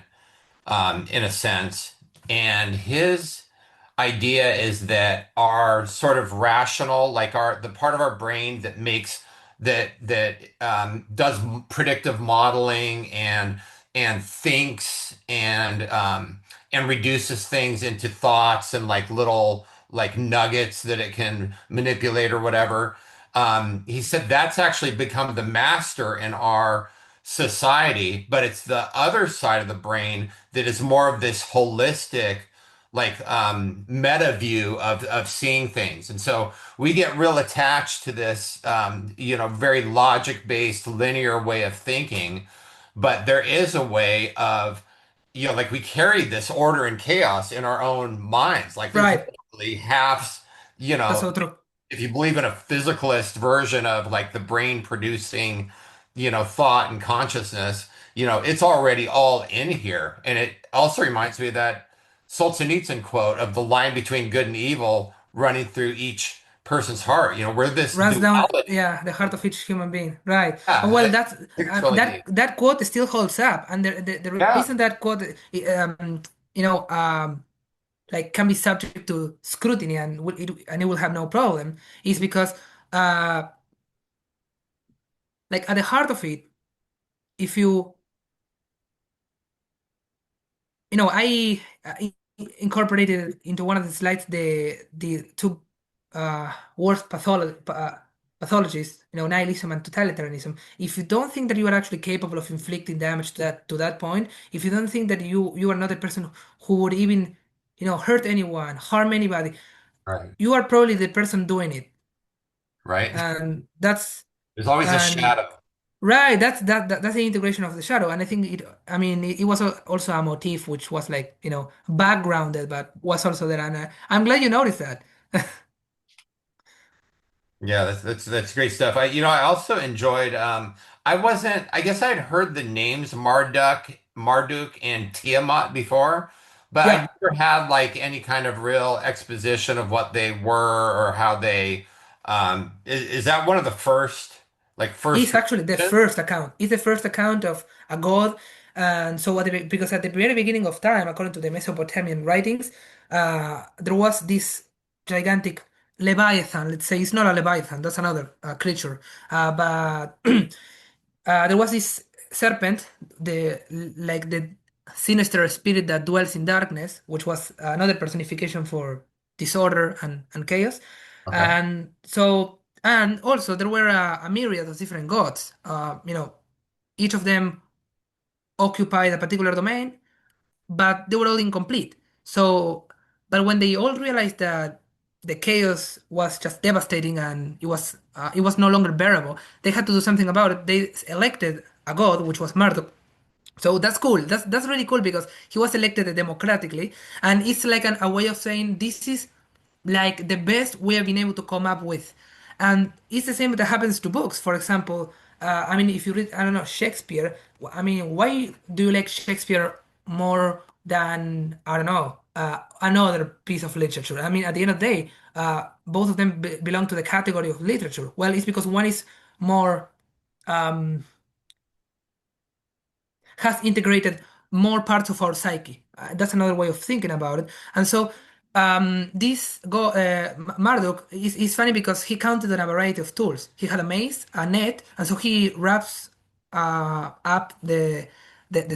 in a sense. And his idea is that our sort of rational, like the part of our brain that makes that does predictive modeling and thinks and reduces things into thoughts and like little like nuggets that it can manipulate or whatever. He said that's actually become the master in our society, but it's the other side of the brain that is more of this holistic, like meta view of seeing things. And so we get real attached to this, very logic based linear way of thinking. But there is a way of, like we carry this order and chaos in our own minds. Like there's Right, literally halves, you that's know, so true. if you believe in a physicalist version of like the brain producing, thought and consciousness, it's already all in here. And it also reminds me of that Solzhenitsyn quote of the line between good and evil running through each person's heart. We're this Runs down, duality. yeah, the heart of each human being. Right. Oh, Yeah, well, I that's think it's really that neat. that quote still holds up, and the Yeah, reason that quote, you know, um, like can be subject to scrutiny and it will have no problem is because, uh, like at the heart of it, if I incorporated into one of the slides the two worst pathologies, nihilism and totalitarianism. If you don't think that you are actually capable of inflicting damage to that point, if you don't think that you are not a person who would even, hurt anyone, harm anybody, right, you are probably the person doing it. right. And that's There's always a and shadow. right, that's the integration of the shadow, and I think I mean, it was also a motif which was like backgrounded, but was also there, and I'm glad you noticed that. Yeah, that's great stuff. I also enjoyed I wasn't I guess I'd heard the names Marduk and Tiamat before, but I Yeah, never had like any kind of real exposition of what they were or how they is that one of the first it's actually the religions? first account. It's the first account of a god, and so because at the very beginning of time, according to the Mesopotamian writings, there was this gigantic Leviathan. Let's say it's not a Leviathan; that's another creature. But there was this serpent, the sinister spirit that dwells in darkness, which was another personification for disorder and chaos. Okay. And also there were a myriad of different gods. Each of them occupied a particular domain, but they were all incomplete. So, but when they all realized that the chaos was just devastating and it was no longer bearable, they had to do something about it. They elected a god, which was Marduk. So that's cool. That's really cool because he was elected democratically, and it's like a way of saying this is like the best we have been able to come up with. And it's the same that happens to books. For example, I mean, if you read, I don't know, Shakespeare. I mean, why do you like Shakespeare more than, I don't know, another piece of literature? I mean, at the end of the day, both of them belong to the category of literature. Well, it's because one is more um, has integrated more parts of our psyche. That's another way of thinking about it. And so Marduk is funny because he counted on a variety of tools. He had a mace, a net, and so he wraps up the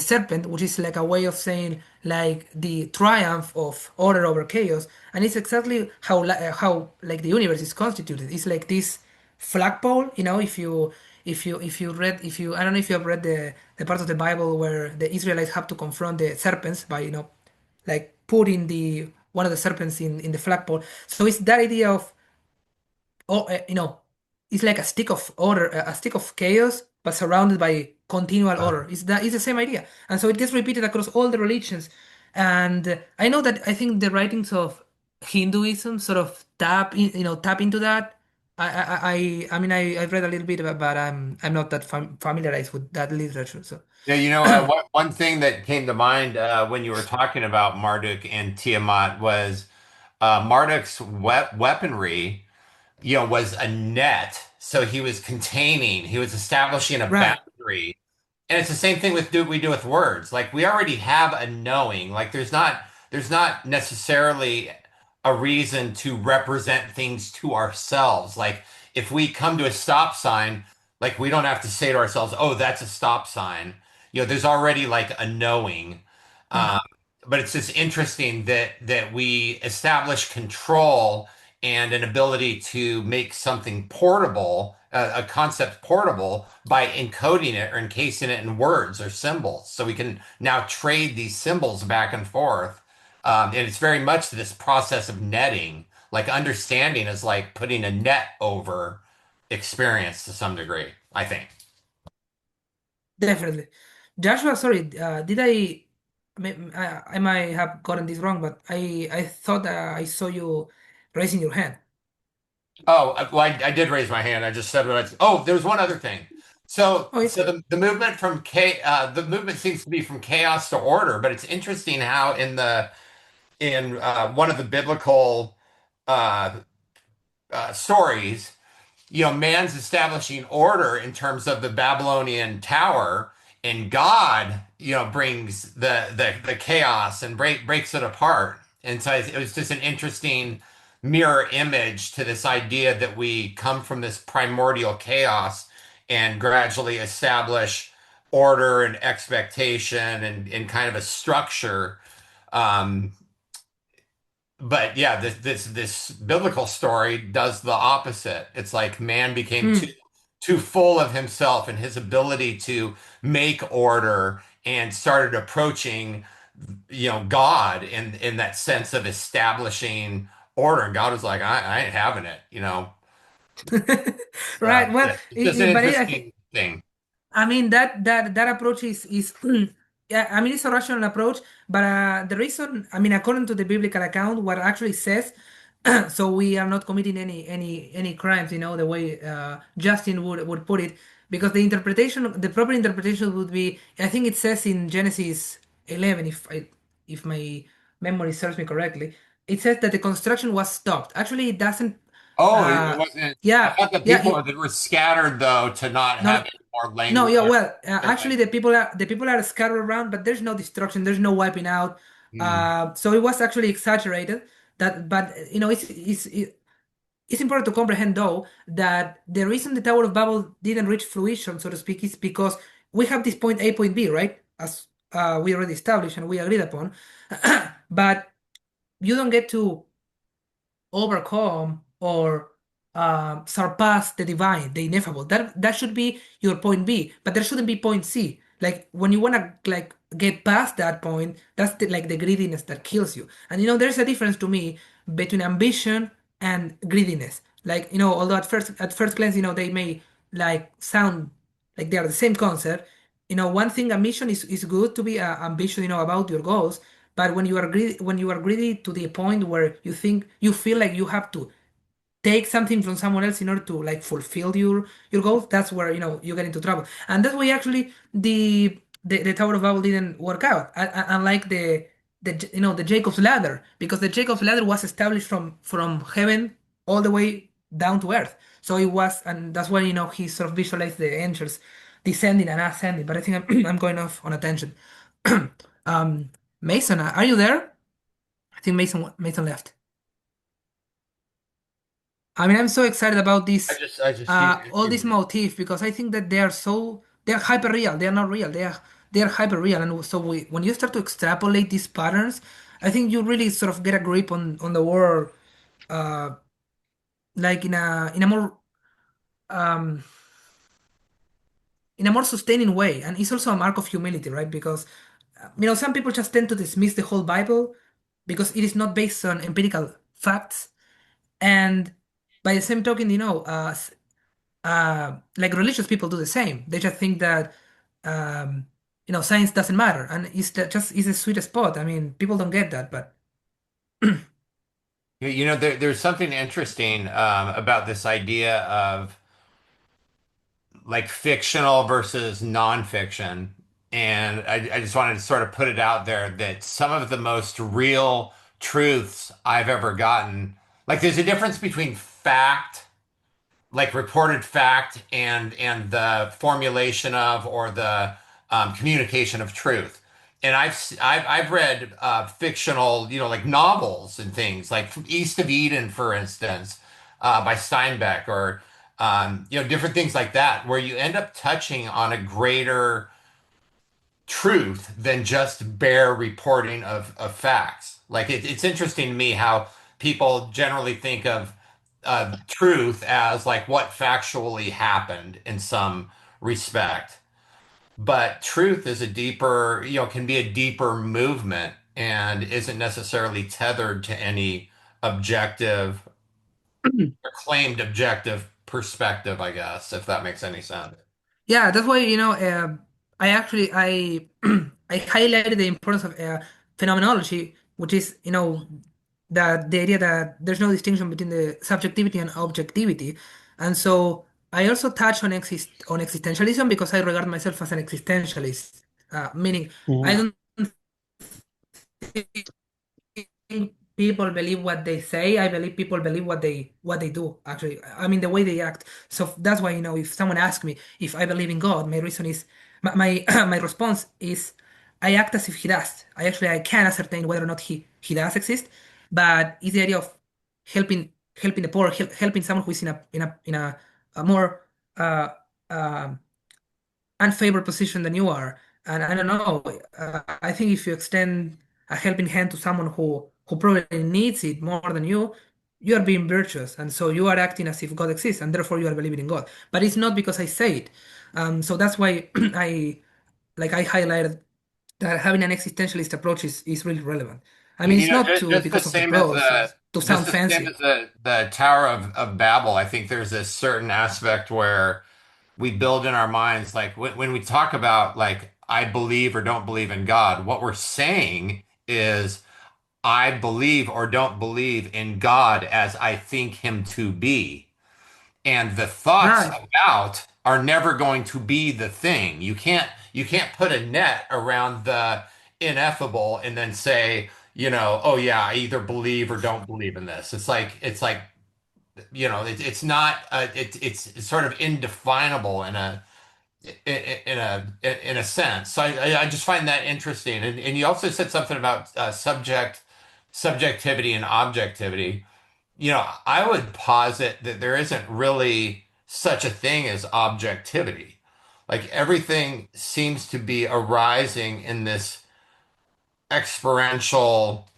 serpent, which is like a way of saying like the triumph of order over chaos, and it's exactly how like the universe is constituted. It's like this flagpole, you know, if you read if you I don't know if you have read the part of the Bible where the Israelites have to confront the serpents by like putting the one of the serpents in the flagpole. So it's that idea of it's like a stick of order, a stick of chaos, but surrounded by continual order. It's the same idea, and so it gets repeated across all the religions. And I know that I think the writings of Hinduism sort of tap into that. I mean I've read a little bit about, but I'm not that familiarized with that literature. So Yeah, one thing that came to mind when you were talking about Marduk and Tiamat was Marduk's weaponry, was a net. So he was containing, he was establishing a right. boundary. And it's the same thing with we do with words. Like we already have a knowing. Like there's not necessarily a reason to represent things to ourselves. Like if we come to a stop sign, like we don't have to say to ourselves, "Oh, that's a stop sign." There's already like a knowing. Mm. Um, but it's just interesting that we establish control and an ability to make something portable, a concept portable by encoding it or encasing it in words or symbols. So we can now trade these symbols back and forth. And it's very much this process of netting. Like understanding is like putting a net over experience to some degree, I think. Definitely. Joshua, sorry, did I might have gotten this wrong, but I thought I saw you raising your hand. Oh, well, I did raise my hand. I just said what oh, there's one other thing. So, Oh, yeah. so the movement the movement seems to be from chaos to order, but it's interesting how in one of the biblical uh, stories, man's establishing order in terms of the Babylonian tower, and God, brings the chaos and breaks it apart. And so it was just an interesting mirror image to this idea that we come from this primordial chaos and gradually establish order and expectation and kind of a structure. Um, but yeah, this biblical story does the opposite. It's like man became too Mm. too full of himself and his ability to make order and started approaching, God in that sense of establishing order. And God was like, I ain't having it. Right. Well, It's just an but I think interesting thing. I mean that approach is yeah, I mean it's a rational approach, but the reason I mean according to the biblical account, what actually says, so we are not committing any crimes, the way Justin would put it, because the proper interpretation would be, I think it says in Genesis 11, if my memory serves me correctly, it says that the construction was stopped. Actually, it doesn't. Oh, it Uh, wasn't. I yeah, thought the yeah. people that were scattered though to not have No, any more no, language. yeah, well, Like, actually, the people are scattered around, but there's no destruction, there's no wiping out. hmm. So it was actually exaggerated. But it's important to comprehend though that the reason the Tower of Babel didn't reach fruition, so to speak, is because we have this point A, point B, right? As we already established and we agreed upon. But you don't get to overcome or surpass the divine, the ineffable. That should be your point B, but there shouldn't be point C. Like when you wanna like get past that point, that's like the greediness that kills you. And there's a difference to me between ambition and greediness. Like although at first glance, they may like sound like they are the same concept. One thing ambition is good to be ambitious, about your goals, but when you are greedy to the point where you feel like you have to take something from someone else in order to like fulfill your goals, that's where you get into trouble. And that's why actually the Tower of Babel didn't work out. Unlike the Jacob's ladder, because the Jacob's ladder was established from heaven all the way down to earth. So it was, and that's why he sort of visualized the angels descending and ascending. But I think I'm going off on a tangent. um, Mason, are you there? I think Mason left. I mean, I'm so excited about I this, just see. all these motifs, because I think that they are so they are hyper real. They are not real. They are hyper real. And so when you start to extrapolate these patterns, I think you really sort of get a grip on the world, uh, like in a more um, in a more sustaining way. And it's also a mark of humility, right? Because some people just tend to dismiss the whole Bible because it is not based on empirical facts. And by the same token, like religious people do the same. They just think that science doesn't matter, and it's a sweet spot. I mean, people don't get that, but There's something interesting about this idea of like fictional versus nonfiction. And I just wanted to sort of put it out there that some of the most real truths I've ever gotten, like there's a difference between fact, like reported fact, and the formulation of or the communication of truth. And I've read fictional, like novels and things, like from East of Eden, for instance, by Steinbeck, or different things like that, where you end up touching on a greater truth than just bare reporting of facts. Like it's interesting to me how people generally think of truth as like what factually happened in some respect. But truth is a deeper, can be a deeper movement and isn't necessarily tethered to any objective or claimed objective perspective, I guess, if that makes any sense. yeah, that's why I I highlighted the importance of phenomenology, which is that the idea that there's no distinction between the subjectivity and objectivity, and so I also touch on existentialism because I regard myself as an existentialist, meaning I Mm. don't think people believe what they say. I believe people believe what they do. Actually, I mean the way they act. So that's why if someone asks me if I believe in God, my reason is my my response is I act as if he does. I can ascertain whether or not he does exist, but it's the idea of helping the poor, helping someone who is a more uh, um unfavored position than you are. And I don't know. I think if you extend a helping hand to someone who probably needs it more than you are being virtuous, and so you are acting as if God exists, and therefore you are believing in God. But it's not because I say it. So that's why I highlighted that having an existentialist approach is really relevant. I mean, it's not to Just the because of the same as pros, it's to just sound the same fancy. as the Tower of Babel. I think there's a certain aspect where we build in our minds, like when we talk about like I believe or don't believe in God, what we're saying is I believe or don't believe in God as I think him to be. And the thoughts Right. about are never going to be the thing. You can't put a net around the ineffable and then say, oh yeah, I either believe or don't believe in this. It's like it's not it's sort of indefinable in a sense. So I just find that interesting. And you also said something about subjectivity and objectivity. I would posit that there isn't really such a thing as objectivity. Like everything seems to be arising in this experiential,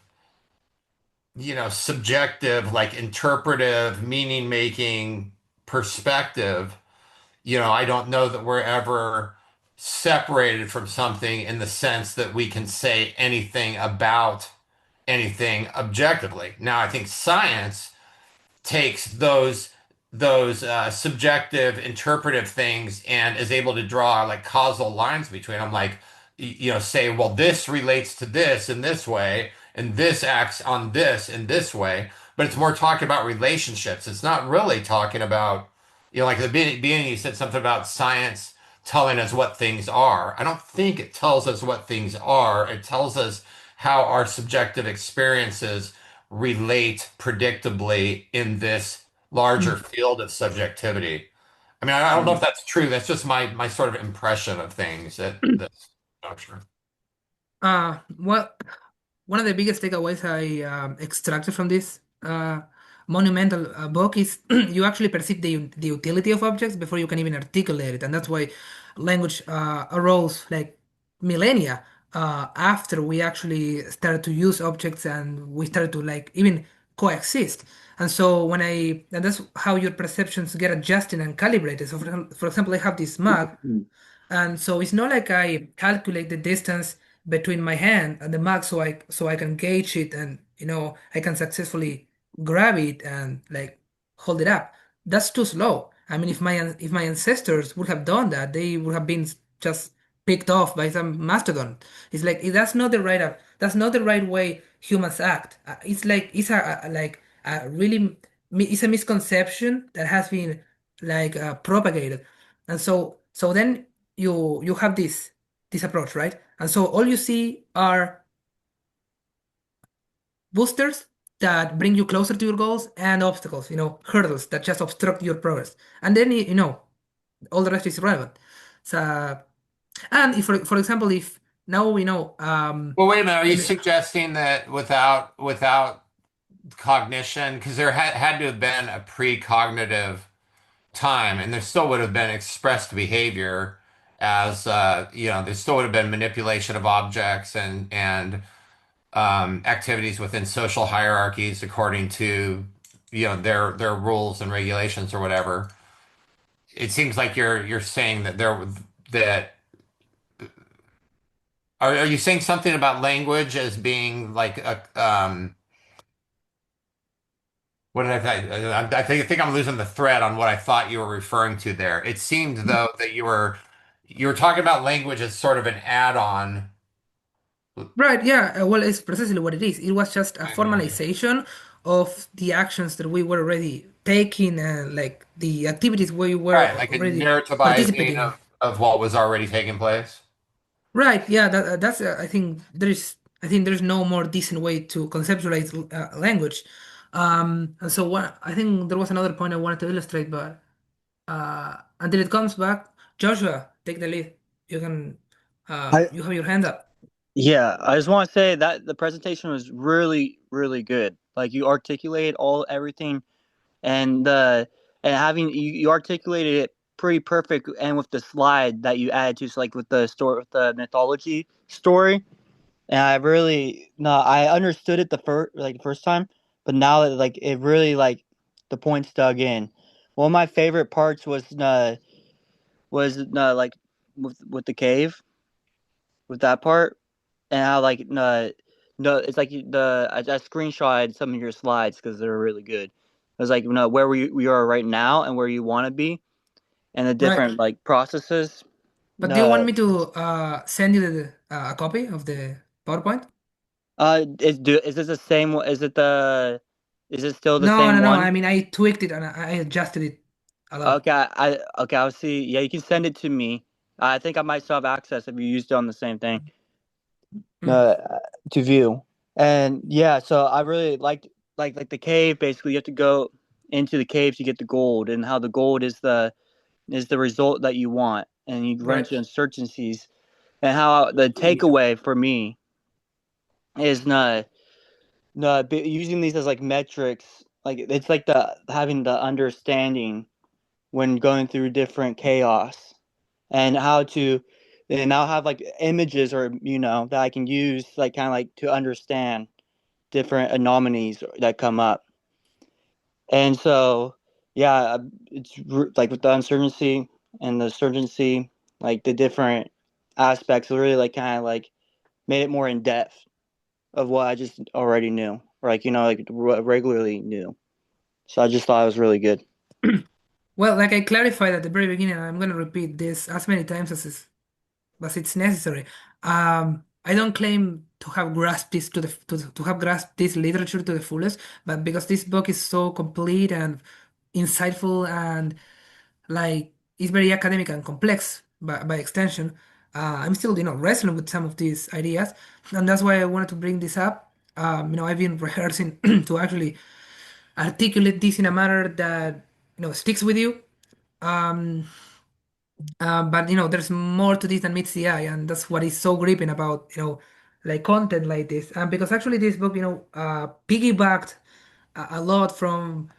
subjective, like interpretive, meaning making perspective. I don't know that we're ever separated from something in the sense that we can say anything about anything objectively. Now, I think science takes those subjective interpretive things and is able to draw like causal lines between them, like say, well, this relates to this in this way and this acts on this in this way, but it's more talking about relationships. It's not really talking about, like at the beginning you said something about science telling us what things are. I don't think it tells us what things are. It tells us how our subjective experiences relate predictably in this larger field of subjectivity. I mean, I don't know if that's true. That's just my sort of impression of things at this juncture. Well, one of the biggest takeaways I extracted from this monumental book is you actually perceive the utility of objects before you can even articulate it, and that's why language arose like millennia after we actually started to use objects and we started to like even coexist. And so and that's how your perceptions get adjusted and calibrated. So for example, I have this mug, and so it's not like I calculate the distance between my hand and the mug so I can gauge it and I can successfully grab it and like hold it up. That's too slow. I mean, if my ancestors would have done that, they would have been just picked off by some mastodon. It's like that's not the right way humans act. It's like it's like a really it's a misconception that has been like propagated. And so then you have this approach, right? And so all you see are boosters that bring you closer to your goals and obstacles, hurdles that just obstruct your progress. And then all the rest is irrelevant. So and if for example, if now we know Well, wait a minute. Are you let me suggesting that without cognition, because there had to have been a precognitive time, and there still would have been expressed behavior as there still would have been manipulation of objects and activities within social hierarchies according to their rules and regulations or whatever. It seems like you're saying that that are you saying something about language as being like a what did I think I'm losing the thread on what I thought you were referring to there. It seemed though that you were talking about language as sort of an add-on. right, yeah, well, it's precisely what it is. It was just a Okay. formalization of the actions that we were already taking and like the activities we were Right, like a already narrativizing participating in. of what was already taking place. Right, yeah, that's I think there's no more decent way to conceptualize language. And so what I think there was another point I wanted to illustrate, but until it comes back, Joshua, take the lead. You can I you have your hand up. Yeah, I just want to say that the presentation was really, really good. Like you articulated everything, and you articulated it pretty perfect, and with the slide that you added to, so like with the story, with the mythology story, and I really no, I understood it the first time, but now that like it really like the points dug in. One of my favorite parts was like with the cave, with that part, and how like no, it's like I screenshotted some of your slides because they're really good. It was like where we are right now and where you want to be, and the Right. different like processes. But do you want No, me to send you a copy of the PowerPoint? is this the same one? Is it still the No, same no, no. one? I mean, I tweaked it and I adjusted it a lot. Okay, I'll see. Yeah, you can send it to me. I think I might still have access if you used it on the same thing. Mm, uh, to view. And yeah, so I really liked like the cave. Basically, you have to go into the cave to get the gold, and how the gold is the result that you want, and you run right. into uncertainties, and how the takeaway for me is using these as like metrics. Like it's like the having the understanding when going through different chaos, and how to and I'll have like images or that I can use like kind of like to understand different anomalies that come up. And so, yeah, like with the uncertainty and the certainty, like the different aspects really like kind of like made it more in depth of what I just already knew, or like like regularly knew. So I just thought it was really good. Well, like I clarified at the very beginning, and I'm going to repeat this as many times as it's necessary. I don't claim to have grasped this to have grasped this literature to the fullest, but because this book is so complete and insightful and like it's very academic and complex by extension, I'm still wrestling with some of these ideas, and that's why I wanted to bring this up. I've been rehearsing to actually articulate this in a manner that sticks with you. Um, but there's more to this than meets the eye, and that's what is so gripping about like content like this. And because actually this book, piggybacked a lot from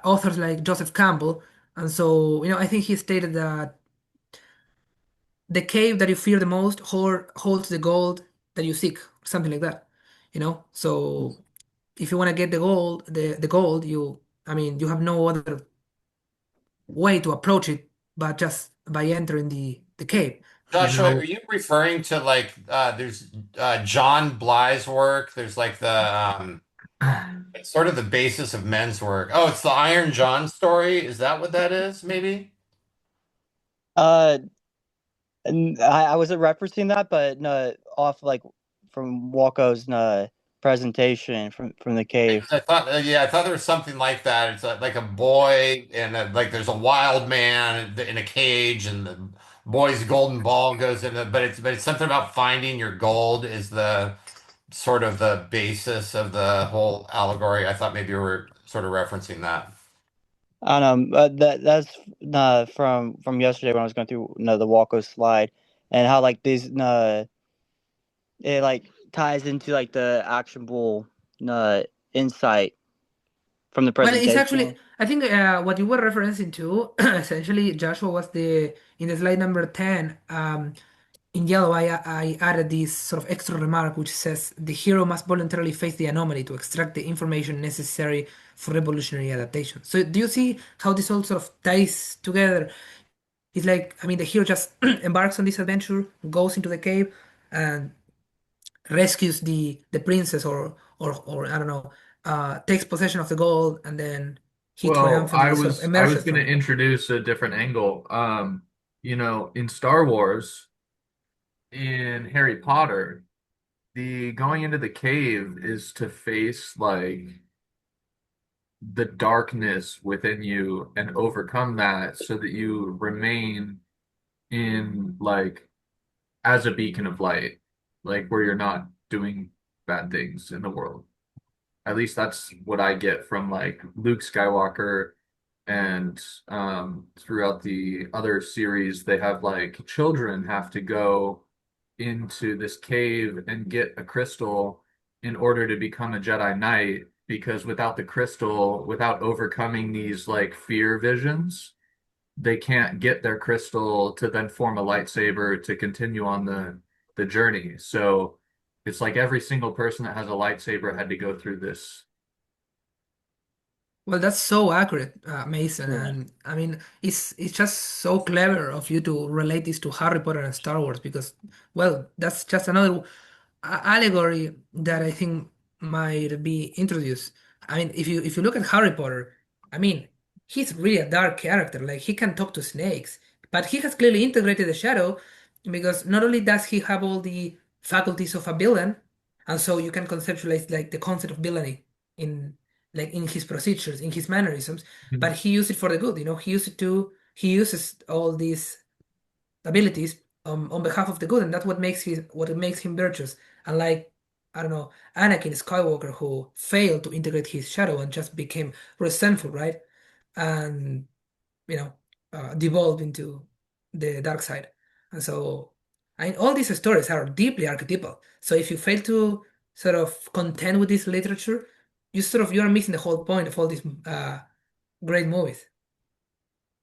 authors like Joseph Campbell, and so I think he stated that the cave that you fear the most holds the gold that you seek, something like that. So if you want to get the gold, I mean, you have no other way to approach it but just by entering the cave. You Joshua, are know, you referring to like there's John Bly's work? There's like it's sort of the basis of men's work. Oh, it's the Iron John story. Is that what that is? Maybe. Uh, and I wasn't referencing that, but no, off like from Walko's presentation from the cave. I thought, yeah, I thought there was something like that. It's like a boy and like there's a wild man in a cage, and the boy's golden ball goes in. But it's something about finding your gold is the sort of the basis of the whole allegory. I thought maybe you were sort of referencing that. I don't know. That's from yesterday when I was going through the Walko slide, and how like these it like ties into like the actionable insight from the well, it's presentation. actually, I think what you were referencing to, essentially, Joshua, was in the slide number 10. In yellow, I added this sort of extra remark which says the hero must voluntarily face the anomaly to extract the information necessary for revolutionary adaptation. So, do you see how this all sort of ties together? It's like, I mean, the hero just embarks on this adventure, goes into the cave, and rescues the princess, or I don't know, takes possession of the gold, and then he Well, I triumphantly sort of was I was emerges going to from it. introduce a different angle. In Star Wars, in Harry Potter, the going into the cave is to face like the darkness within you and overcome that so that you remain in like as a beacon of light, like where you're not doing bad things in the world. At least that's what I get from like Luke Skywalker and throughout the other series, they have like children have to go into this cave and get a crystal in order to become a Jedi Knight because without the crystal, without overcoming these like fear visions, they can't get their crystal to then form a lightsaber to continue on the journey. So it's like every single person that has a lightsaber had to go through this. Well, that's so accurate, Mason, Yeah. and I mean, it's just so clever of you to relate this to Harry Potter and Star Wars because, well, that's just another allegory that I think might be introduced. I mean, if you look at Harry Potter, I mean, he's really a dark character. Like he can talk to snakes, but he has clearly integrated the shadow because not only does he have all the faculties of a villain, and so you can conceptualize like the concept of villainy in in his procedures, in his mannerisms, but he used it for the good. He uses all these abilities on behalf of the good, and that's what makes him virtuous. Unlike, I don't know, Anakin Skywalker, who failed to integrate his shadow and just became resentful, right? And you know, devolved into the dark side. And so, all these stories are deeply archetypal. So if you fail to sort of contend with this literature, you are missing the whole point of all these great movies.